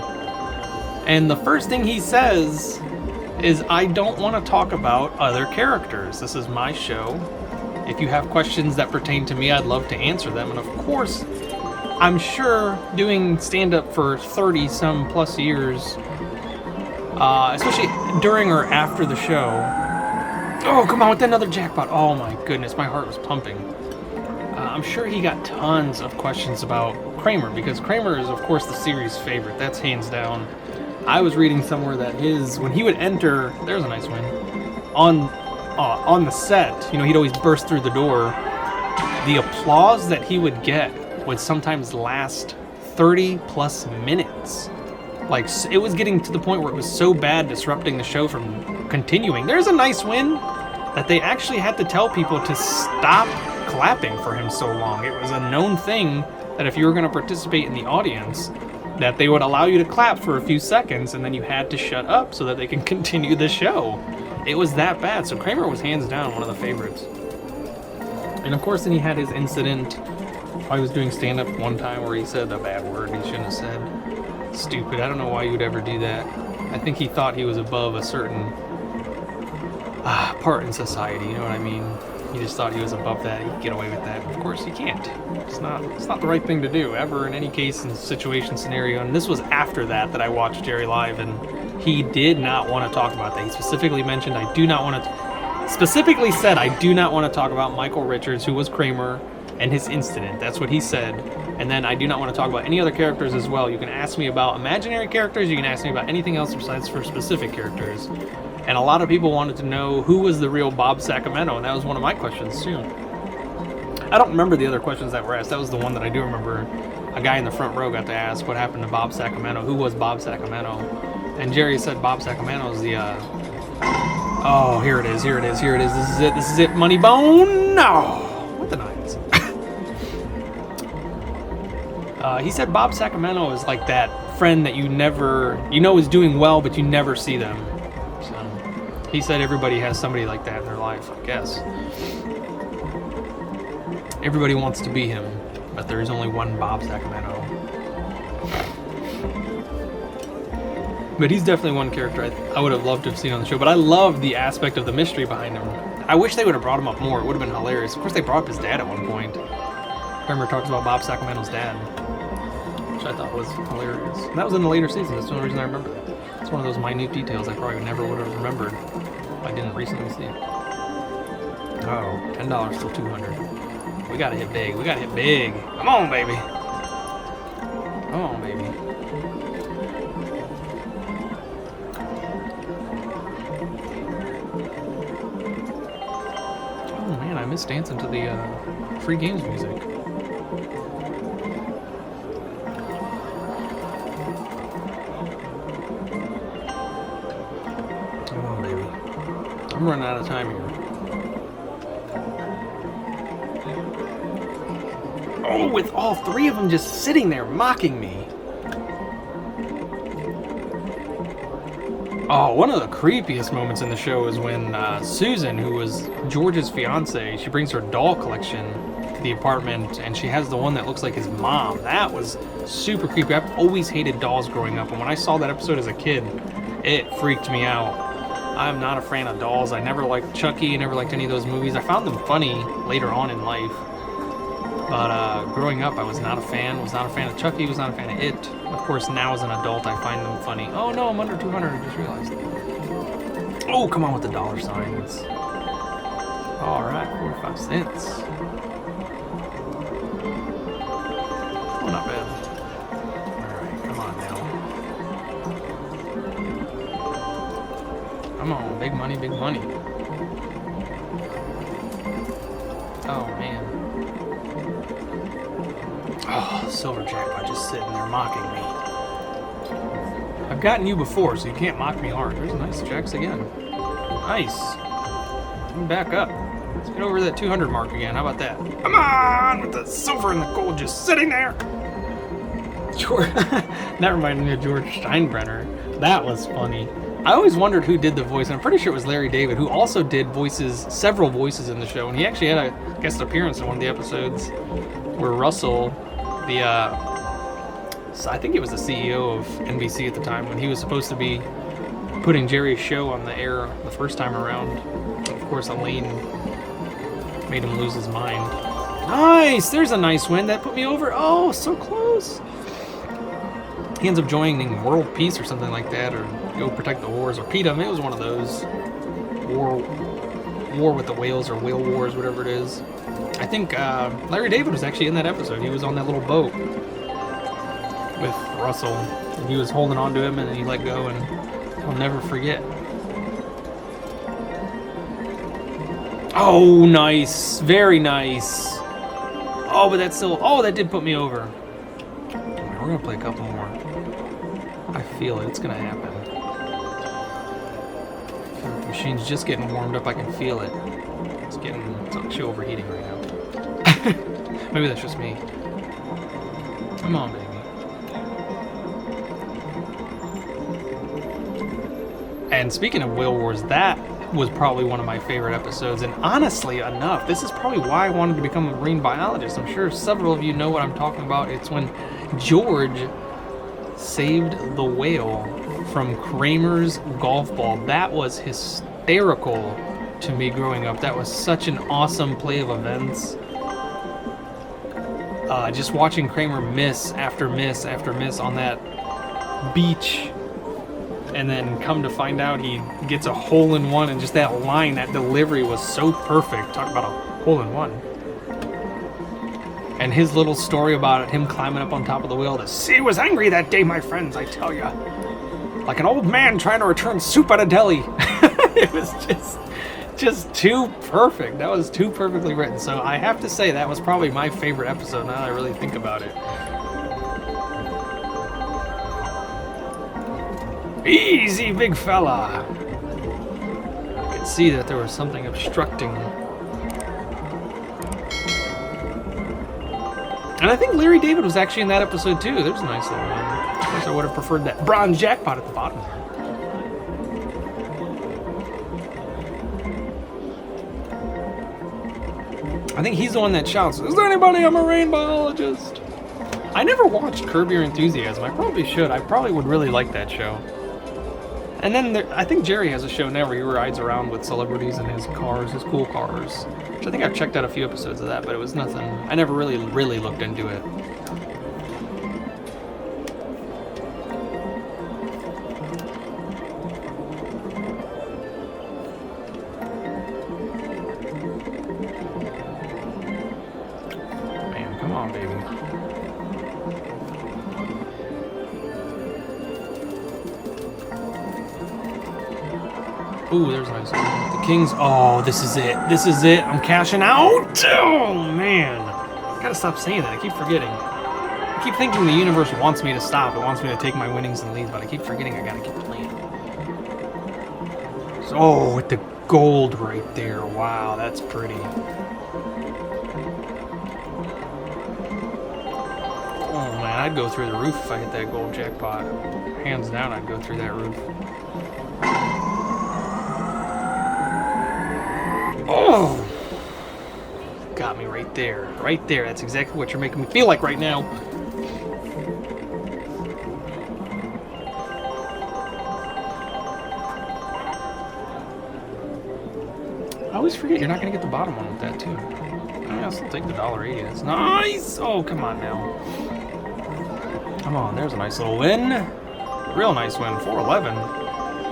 And the first thing he says is, I don't want to talk about other characters. This is my show. If you have questions that pertain to me, I'd love to answer them. And of course, I'm sure doing stand-up for 30-some plus years, especially during or after the show. Oh, come on with another jackpot. Oh my goodness, my heart was pumping. I'm sure he got tons of questions about Kramer, because Kramer is, of course, the series favorite. That's hands down. I was reading somewhere that when he would enter, there's a nice win, on the set, you know, he'd always burst through the door. The applause that he would get would sometimes last 30 plus minutes. Like, it was getting to the point where it was so bad, disrupting the show from continuing. There's a nice win that they actually had to tell people to stop clapping for him so long. It was a known thing that if you were going to participate in the audience, that they would allow you to clap for a few seconds and then you had to shut up so that they can continue the show. It was that bad. So Kramer was hands down one of the favorites. And of course, then he had his incident while he was doing stand-up one time where he said a bad word he shouldn't have said. Stupid. I don't know why you would ever do that. I think he thought he was above a certain part in society, you know what I mean? He just thought he was above that, he could get away with that. Of course he can't. It's not the right thing to do, ever, in any case, in situation, scenario. And this was after that I watched Jerry live, and he did not want to talk about that. He specifically mentioned, specifically said, I do not want to talk about Michael Richards, who was Kramer, and his incident. That's what he said. And then I do not want to talk about any other characters as well. You can ask me about imaginary characters, you can ask me about anything else besides for specific characters. And a lot of people wanted to know who was the real Bob Sacramento, and that was one of my questions too. I don't remember the other questions that were asked. That was the one that I do remember. A guy in the front row got to ask what happened to Bob Sacramento. Who was Bob Sacramento? And Jerry said Bob Sacramento is the oh, here it is. This is it, Money Bone. No, what the nines? He said Bob Sacramento is like that friend that you know is doing well, but you never see them. So he said everybody has somebody like that in their life, I guess. Everybody wants to be him, but there is only one Bob Sacramento. But he's definitely one character I would have loved to have seen on the show. But I love the aspect of the mystery behind him. I wish they would have brought him up more. It would have been hilarious. Of course, they brought up his dad at one point. Kramer talks about Bob Sacramento's dad, which I thought was hilarious. And that was in the later seasons. That's the only reason I remember that. It's one of those minute details I probably never would have remembered if I didn't recently see it. Oh, $10 till $200. We gotta hit big. We gotta hit big. Come on, baby. Come on, baby. Oh man, I miss dancing to the free games music. Come on, baby. I'm running out of time here. Oh, with all three of them just sitting there mocking me. Oh, one of the creepiest moments in the show is when Susan, who was George's fiance, she brings her doll collection to the apartment, and she has the one that looks like his mom. That was super creepy. I've always hated dolls growing up, and when I saw that episode as a kid, it freaked me out. I'm not a fan of dolls. I never liked Chucky, I never liked any of those movies. I found them funny later on in life. But growing up, I was not a fan. Was not a fan of Chucky. Was not a fan of It. Of course, now as an adult, I find them funny. Oh no, I'm under 200. I just realized. Oh, come on with the dollar signs. All right, 45 cents. Oh, not bad. All right, come on now. Come on, big money, big money. Oh, man. Oh, silver jackpot just sitting there mocking me. I've gotten you before, so you can't mock me hard. There's nice jacks again. Nice. Back up. Let's get over that 200 mark again. How about that? Come on! With the silver and the gold just sitting there. George. That reminded me of George Steinbrenner. That was funny. I always wondered who did the voice, and I'm pretty sure it was Larry David, who also did voices, several voices in the show. And he actually had a guest appearance in one of the episodes where Russell, I think he was the CEO of NBC at the time, when he was supposed to be putting Jerry's show on the air the first time around. Of course, Elaine made him lose his mind. Nice! There's a nice win. That put me over. Oh, so close. He ends up joining World Peace or something like that, or Go Protect the Wars, or PETA. It was one of those. War with the Whales, or Whale Wars, whatever it is. I think Larry David was actually in that episode. He was on that little boat with Russell, and he was holding on to him, and he let go, and I'll never forget. Oh, nice. Very nice. Oh, but that's still... Oh, that did put me over. We're going to play a couple more. I feel it. It's going to happen. The machine's just getting warmed up. I can feel it. It's actually overheating right now. Maybe that's just me. Come on, baby. And speaking of Whale Wars, that was probably one of my favorite episodes. And honestly enough, this is probably why I wanted to become a marine biologist. I'm sure several of you know what I'm talking about. It's when George saved the whale from Kramer's golf ball. That was hysterical to me growing up. That was such an awesome play of events. Just watching Kramer miss after miss after miss on that beach, and then come to find out he gets a hole-in-one, and just that line, that delivery was so perfect. Talk about a hole-in-one. And his little story about it, him climbing up on top of the wheel. The sea was angry that day, my friends, I tell ya. Like an old man trying to return soup at a deli. It was just too perfect. That was too perfectly written. So I have to say that was probably my favorite episode now that I really think about it. Easy, big fella. I could see that there was something obstructing. And I think Larry David was actually in that episode too. There's a nice little one. Of course, I would have preferred that bronze jackpot at the bottom. I think he's the one that shouts, "Is there anybody a marine biologist?" I never watched Curb Your Enthusiasm. I probably should. I probably would really like that show. And then I think Jerry has a show now where he rides around with celebrities in his cars, his cool cars. Which I think I've checked out a few episodes of that, but it was nothing. I never really looked into it. Man, come on, baby. Ooh, there's a nice one. The Kings. Oh, this is it. This is it. I'm cashing out. Oh, man. I gotta stop saying that. I keep forgetting. I keep thinking the universe wants me to stop. It wants me to take my winnings and leads, but I keep forgetting I gotta keep playing. Oh, with the gold right there. Wow, that's pretty. Oh, man. I'd go through the roof if I hit that gold jackpot. Hands down, I'd go through that roof. Oh! Got me right there. Right there. That's exactly what you're making me feel like right now. I always forget you're not going to get the bottom one with that, too. I'll still take the $1.80. That's nice! Oh, come on now. Come on. There's a nice little win. Real nice win. 4'11".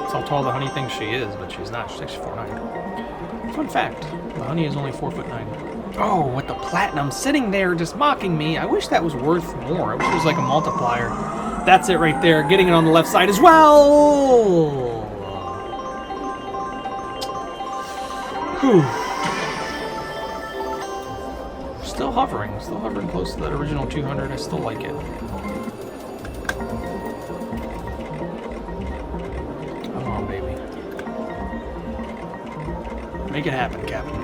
That's how tall the honey thinks she is, but she's not. She's actually 4'9". Fun fact, the honey is only 4'9". Oh, with the platinum sitting there just mocking me. I wish that was worth more. I wish it was like a multiplier. That's it right there. Getting it on the left side as well. Whew. hovering close to that original 200. I still like it. Come on, baby. Make it happen, Captain.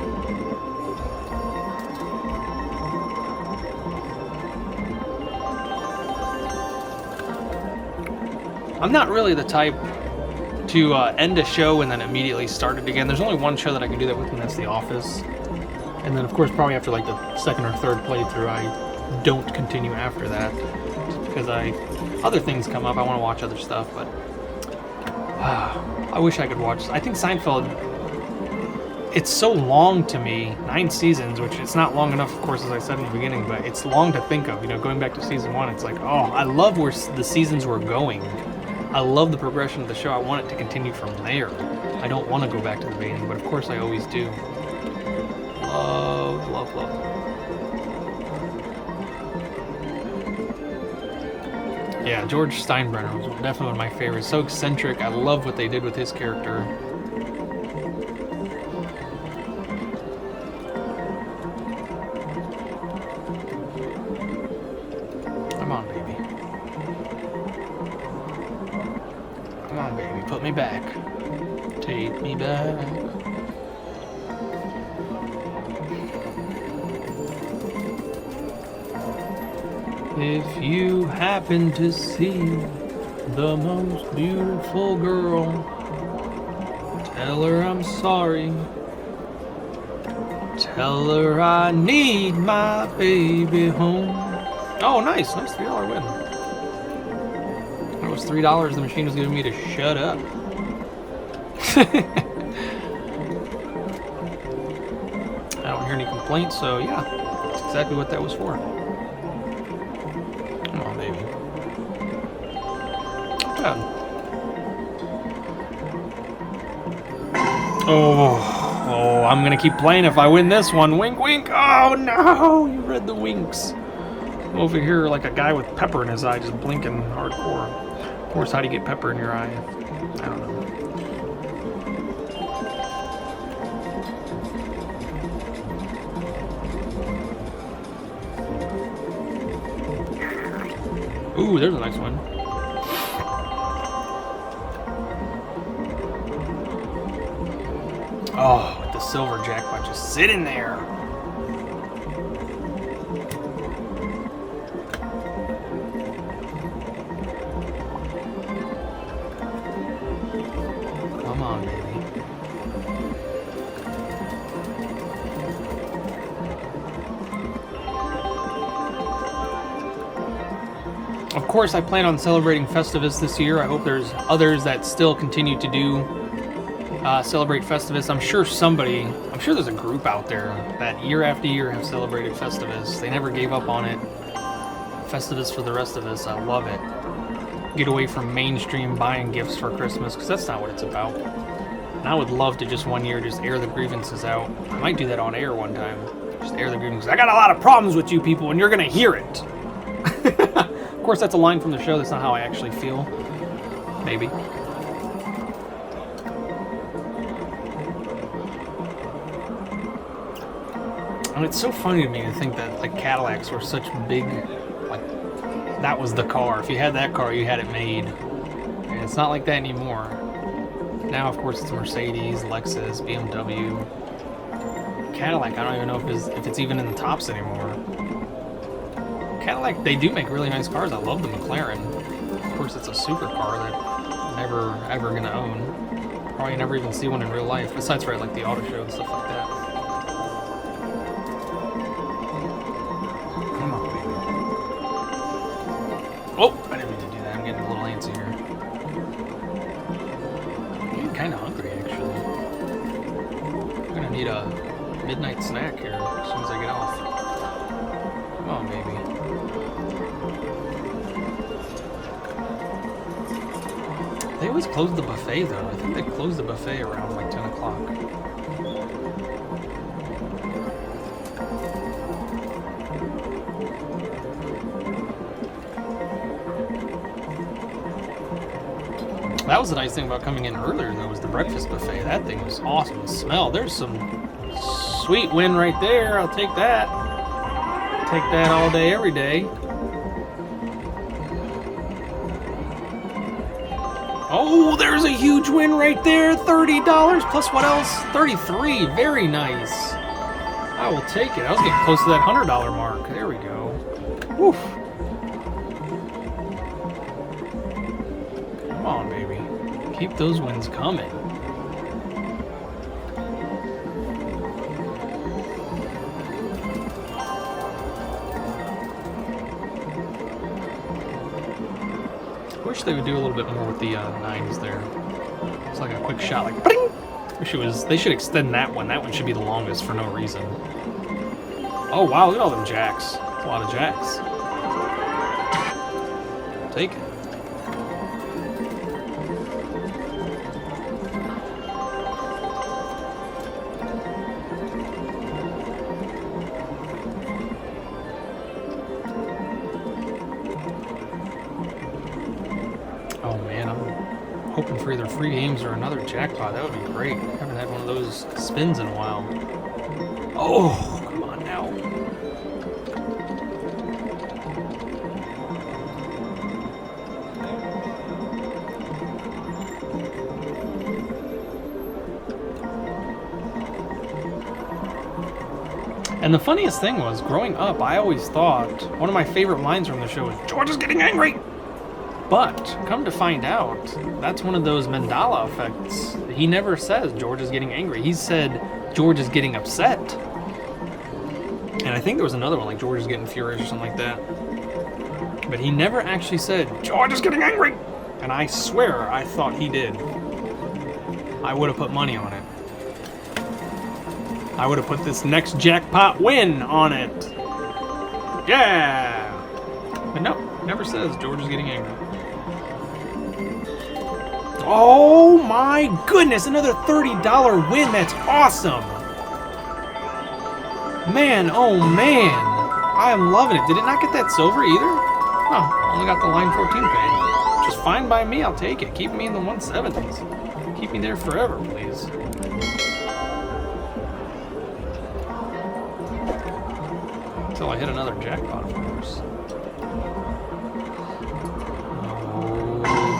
I'm not really the type to end a show and then immediately start it again. There's only one show that I can do that with, and that's The Office. And then, of course, probably after like the second or third playthrough, I don't continue after that because other things come up. I want to watch other stuff, but I wish I could watch. I think Seinfeld. It's so long to me, 9 seasons, which it's not long enough, of course, as I said in the beginning, but it's long to think of. You know, going back to season 1, it's like, oh, I love where the seasons were going. I love the progression of the show. I want it to continue from there. I don't want to go back to the beginning, but of course I always do. Love, love, love. Yeah, George Steinbrenner was definitely one of my favorites. So eccentric. I love what they did with his character. Come on, baby. Come on, baby. Put me back. Take me back. If you happen to see the most beautiful girl, tell her I'm sorry. Tell her I need my baby home. Oh, nice. Nice $3 win. That was $3 the machine was giving me to shut up. I don't hear any complaints, so yeah, that's exactly what that was for. Come on, baby. Yeah. Oh, I'm gonna keep playing if I win this one. Wink, wink. Oh no, you read the winks. I'm over here like a guy with pepper in his eye, just blinking hardcore. Of course, how do you get pepper in your eye? I don't know. Ooh, there's a nice one. Oh, with the silver jackpot just sitting there. Come on, baby. Of course, I plan on celebrating Festivus this year. I hope there's others that still continue to do celebrate Festivus. I'm sure there's a group out there that year after year have celebrated Festivus. They never gave up on it. Festivus for the rest of us. I love it. Get away from mainstream buying gifts for Christmas, because that's not what it's about. And I would love to just one year just air the grievances out. I might do that on air one time. Just air the grievances. I got a lot of problems with you people, and you're going to hear it. Of course, that's a line from the show. That's not how I actually feel. Maybe. And it's so funny to me to think that like Cadillacs were such big, like that was the car. If you had that car, you had it made. And it's not like that anymore. Now, of course, it's Mercedes, Lexus, BMW. Cadillac, I don't even know if it's even in the tops anymore. Cadillac, they do make really nice cars. I love the McLaren. Of course, it's a supercar that I'm never, ever going to own. Probably never even see one in real life, besides for like the auto show and stuff like that. Come on, baby. Oh, I didn't mean to do that. I'm getting a little antsy here. I'm getting kind of hungry, actually. I'm going to need a midnight snack here as soon as I get off. Come on, baby. They always close the buffet, though. I think they close the buffet around like 10 o'clock. That was the nice thing about coming in earlier, though, was the breakfast buffet. That thing was awesome. The smell. There's some sweet wind right there. I'll take that. take that all day, every day. Oh, there's a huge win right there. $30 plus what else? 33. Very nice. I will take it. I was getting close to that $100 mark. There we go. Woof. Come on, baby. Keep those wins coming. I wish they would do a little bit more with the nines there. It's like a quick shot, like bing! Wish it was. They should extend that one. That one should be the longest for no reason. Oh wow! Look at all them jacks. That's a lot of jacks. Take it. Oh man, I'm hoping for either free games or another jackpot. That would be great. I haven't had one of those spins in a while. Oh, come on now. And the funniest thing was, growing up, I always thought one of my favorite lines from the show was, "George is getting angry!" But, come to find out, that's one of those Mandela effects. He never says George is getting angry. He said George is getting upset. And I think there was another one, like George is getting furious or something like that. But he never actually said, George is getting angry! And I swear I thought he did. I would have put money on it. I would have put this next jackpot win on it. Yeah! But no, never says George is getting angry. Oh my goodness, another $30 win. That's awesome. Man, oh man. I am loving it. Did it not get that silver either? Oh, only got the line 14 paid. Just fine by me, I'll take it. Keep me in the 170s. Keep me there forever, please. Until I hit another jackpot, of course.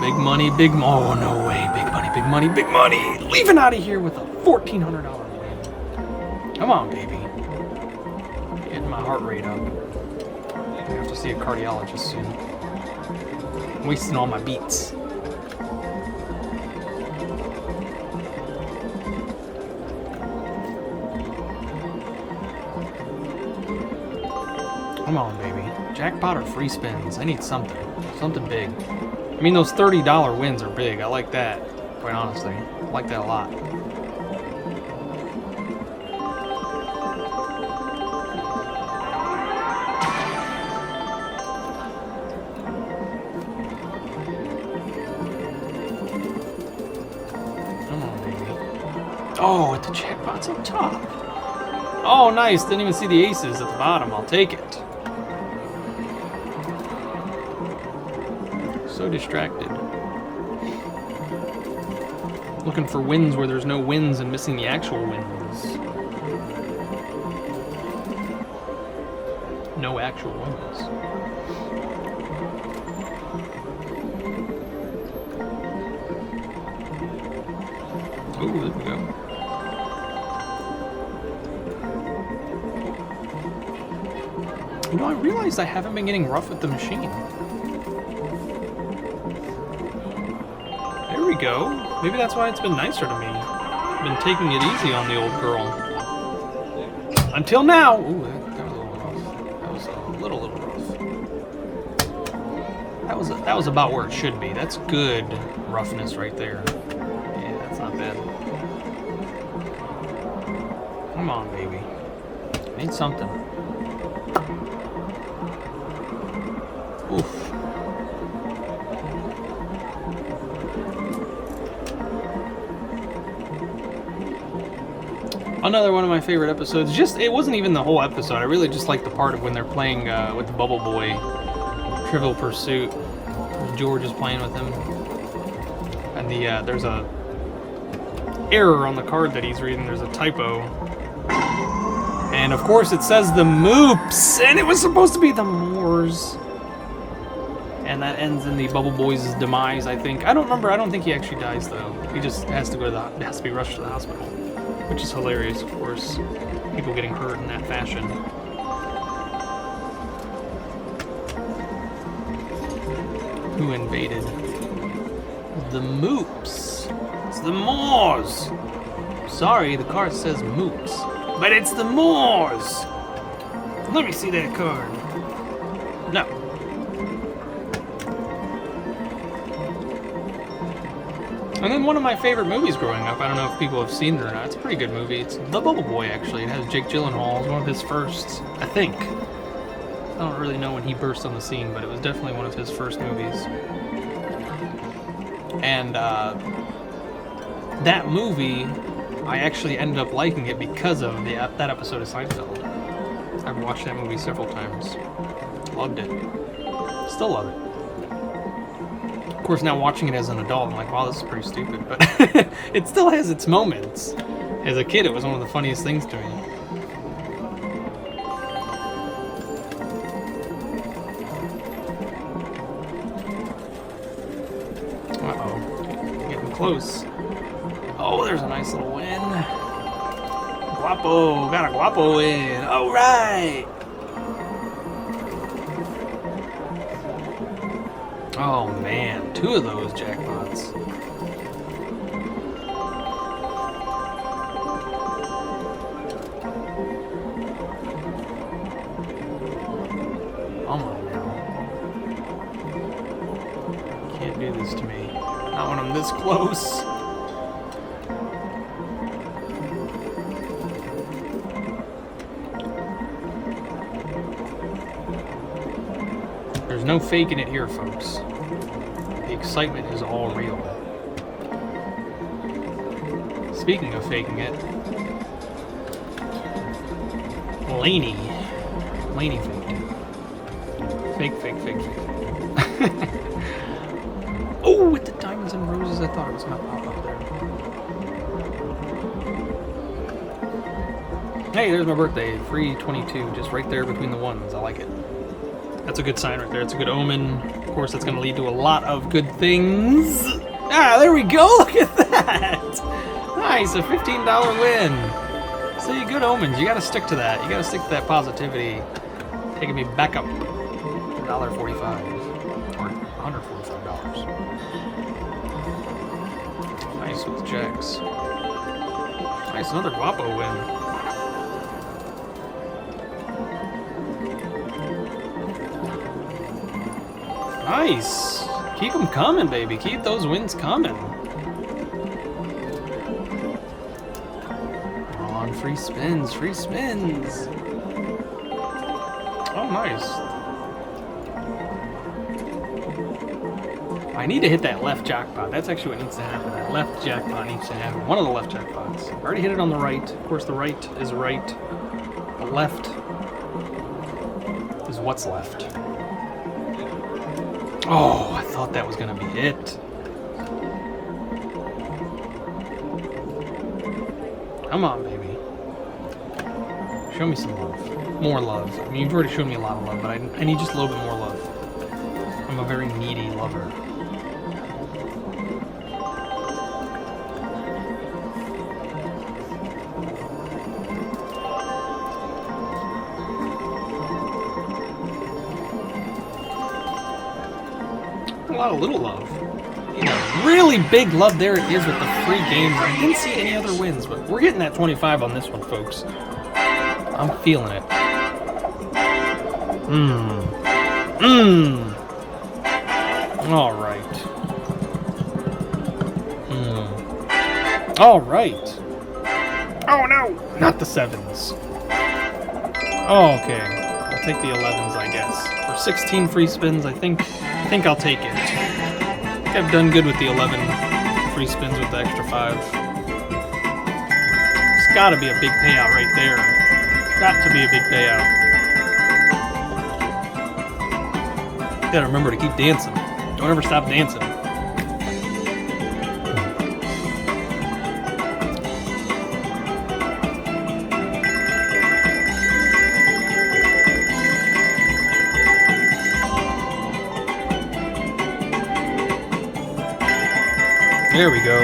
Big money, big mo. Oh, no way. Big money, big money, big money. Leaving out of here with a $1,400 win. Come on, baby. Getting my heart rate up. I have to see a cardiologist soon. I'm wasting all my beats. Come on, baby. Jackpot or free spins? I need something. Something big. I mean, those $30 wins are big. I like that, quite honestly. I like that a lot. Come on, baby. Oh, at the jackpot's up top. Oh, nice. Didn't even see the aces at the bottom. I'll take it. So distracted. Looking for wins where there's no wins and missing the actual wins. No actual wins. Oh, there we go. You know, I realized I haven't been getting rough with the machine. There we go. Maybe that's why it's been nicer to me. I've been taking it easy on the old girl. Until now. Ooh, that was a little rough. That was a little rough. That was about where it should be. That's good roughness right there. Yeah, that's not bad. Come on, baby. I need something. Oof. Another one of my favorite episodes. It wasn't even the whole episode. I really just like the part of when they're playing with the Bubble Boy, Trivial Pursuit. George is playing with him, and there's a error on the card that he's reading. There's a typo, And of course it says the Moops, and it was supposed to be the Moors. And that ends in the Bubble Boy's demise, I think. I don't remember. I don't think he actually dies though. He just has to go to has to be rushed to the hospital, which is hilarious, of course. People getting hurt in that fashion. Who invaded? The Moops. It's the Moors. Sorry, the card says Moops, but it's the Moors. Let me see that card. No. And then one of my favorite movies growing up, I don't know if people have seen it or not, it's a pretty good movie. It's The Bubble Boy, actually. It has Jake Gyllenhaal. It's one of his first, I think. I don't really know when he burst on the scene, but it was definitely one of his first movies. And that movie, I actually ended up liking it because of that episode of Seinfeld. I've watched that movie several times. Loved it. Still love it. Of course, now watching it as an adult, I'm like, wow, this is pretty stupid, but it still has its moments. As a kid, it was one of the funniest things to me. Uh-oh. Getting close. Oh, there's a nice little win. Guapo. Got a Guapo win. All right. Oh man, 2 of those jackpots. Come on now. Can't do this to me. Not when I'm this close. There's no faking it here, folks. The excitement is all real. Speaking of faking it, Laney faked it. Fake. Oh, with the diamonds and roses, I thought it was gonna pop up there. Hey, there's my birthday. Free 22, just right there between the ones. I like it. That's a good sign right there. It's a good omen. Of course, that's going to lead to a lot of good things. Ah, there we go. Look at that. Nice, a $15 win. See, good omens. You got to stick to that. You got to stick to that positivity. Taking me back up to $1.45 or $145. Nice with jacks. Nice, another Guapo win. Nice. Keep them coming, baby. Keep those wins coming. Come on, free spins. Oh, nice. I need to hit that left jackpot. That's actually what needs to happen. That left jackpot needs to happen. One of the left jackpots. I already hit it on the right. Of course, the right is right. The left is what's left. Oh, I thought that was going to be it. Come on, baby. Show me some love. More love. I mean, you've already shown me a lot of love, but I need just a little bit more love. I'm a very needy lover. A lot of little love. You know, really big love there it is with the free games. I didn't see any other wins, but we're getting that 25 on this one, folks. I'm feeling it. All right. All right. Oh no, not the 7s. Oh, okay. I'll take the 11s, I guess. For 16 free spins, I think I'll take it. I think I've done good with the 11 free spins with the extra 5. It's got to be a big payout right there. Got to be a big payout. Gotta remember to keep dancing. Don't ever stop dancing. There we go.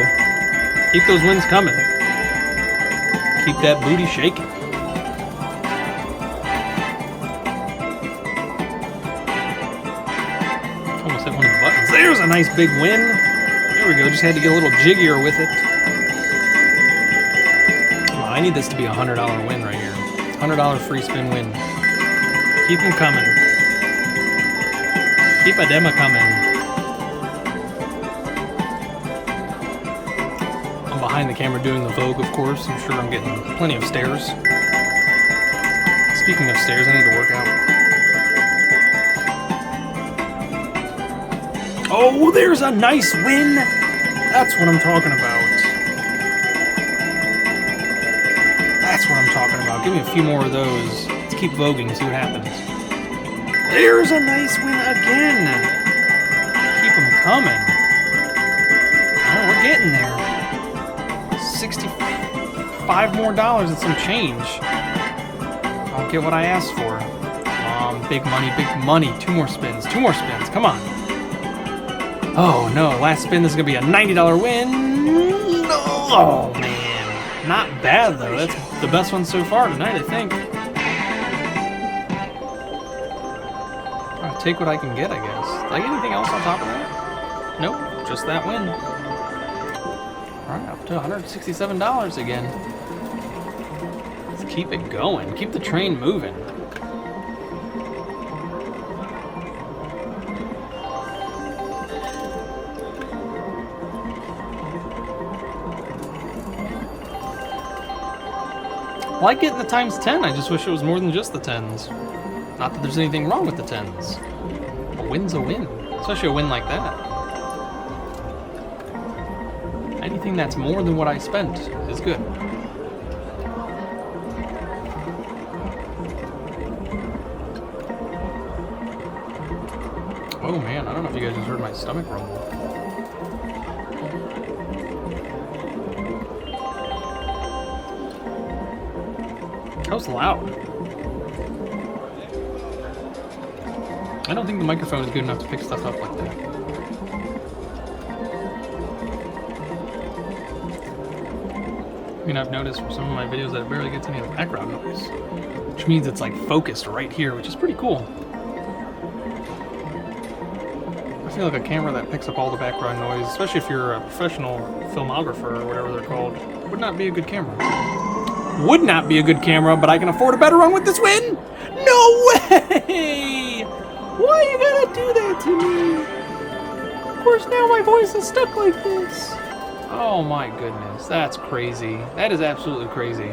Keep those wins coming. Keep that booty shaking. Almost hit one of the buttons. There's a nice big win. There we go. Just had to get a little jiggier with it. Oh, I need this to be a $100 win right here. $100 free spin win. Keep them coming. Keep a demo coming. I'm behind the camera doing the Vogue, of course. I'm sure I'm getting plenty of stares. Speaking of stairs, I need to work out. Oh, there's a nice win! That's what I'm talking about. That's what I'm talking about. Give me a few more of those. Let's keep voguing, see what happens. There's a nice win again! Keep them coming. Oh, we're getting there. $65 more and some change. I'll get what I asked for. Big money, big money. Two more spins, come on. Oh no, last spin, this is gonna be a $90 win. No! Oh man, not bad though. That's the best one so far tonight, I think. I'll take what I can get, I guess. Did I get anything else on top of that? Nope, just that win. Alright, up to $167 again. Let's keep it going. Keep the train moving. I like getting the times 10. I just wish it was more than just the 10s. Not that there's anything wrong with the 10s. A win's a win. Especially a win like that. Anything that's more than what I spent is good. Oh man, I don't know if you guys just heard my stomach rumble. That was loud. I don't think the microphone is good enough to pick stuff up like that. I mean, I've noticed from some of my videos that it barely gets any of the background noise, which means it's like focused right here, which is pretty cool. I feel like a camera that picks up all the background noise, especially if you're a professional filmographer or whatever they're called, would not be a good camera. Would not be a good camera, but I can afford a better one with this win? No way! Why you gotta do that to me? Of course, now my voice is stuck like this. Oh my goodness, that's crazy. That is absolutely crazy.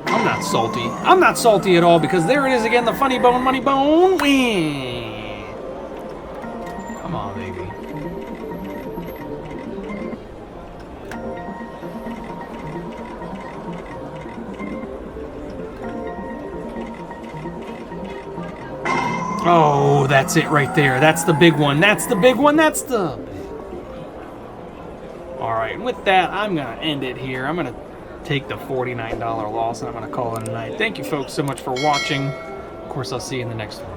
I'm not salty. I'm not salty at all because there it is again, the funny bone, money bone win. Come on, baby. Oh, that's it right there. That's the big one. That's the big one. That's the... All right, and with that, I'm going to end it here. I'm going to take the $49 loss and I'm going to call it a night. Thank you folks so much for watching. Of course, I'll see you in the next one.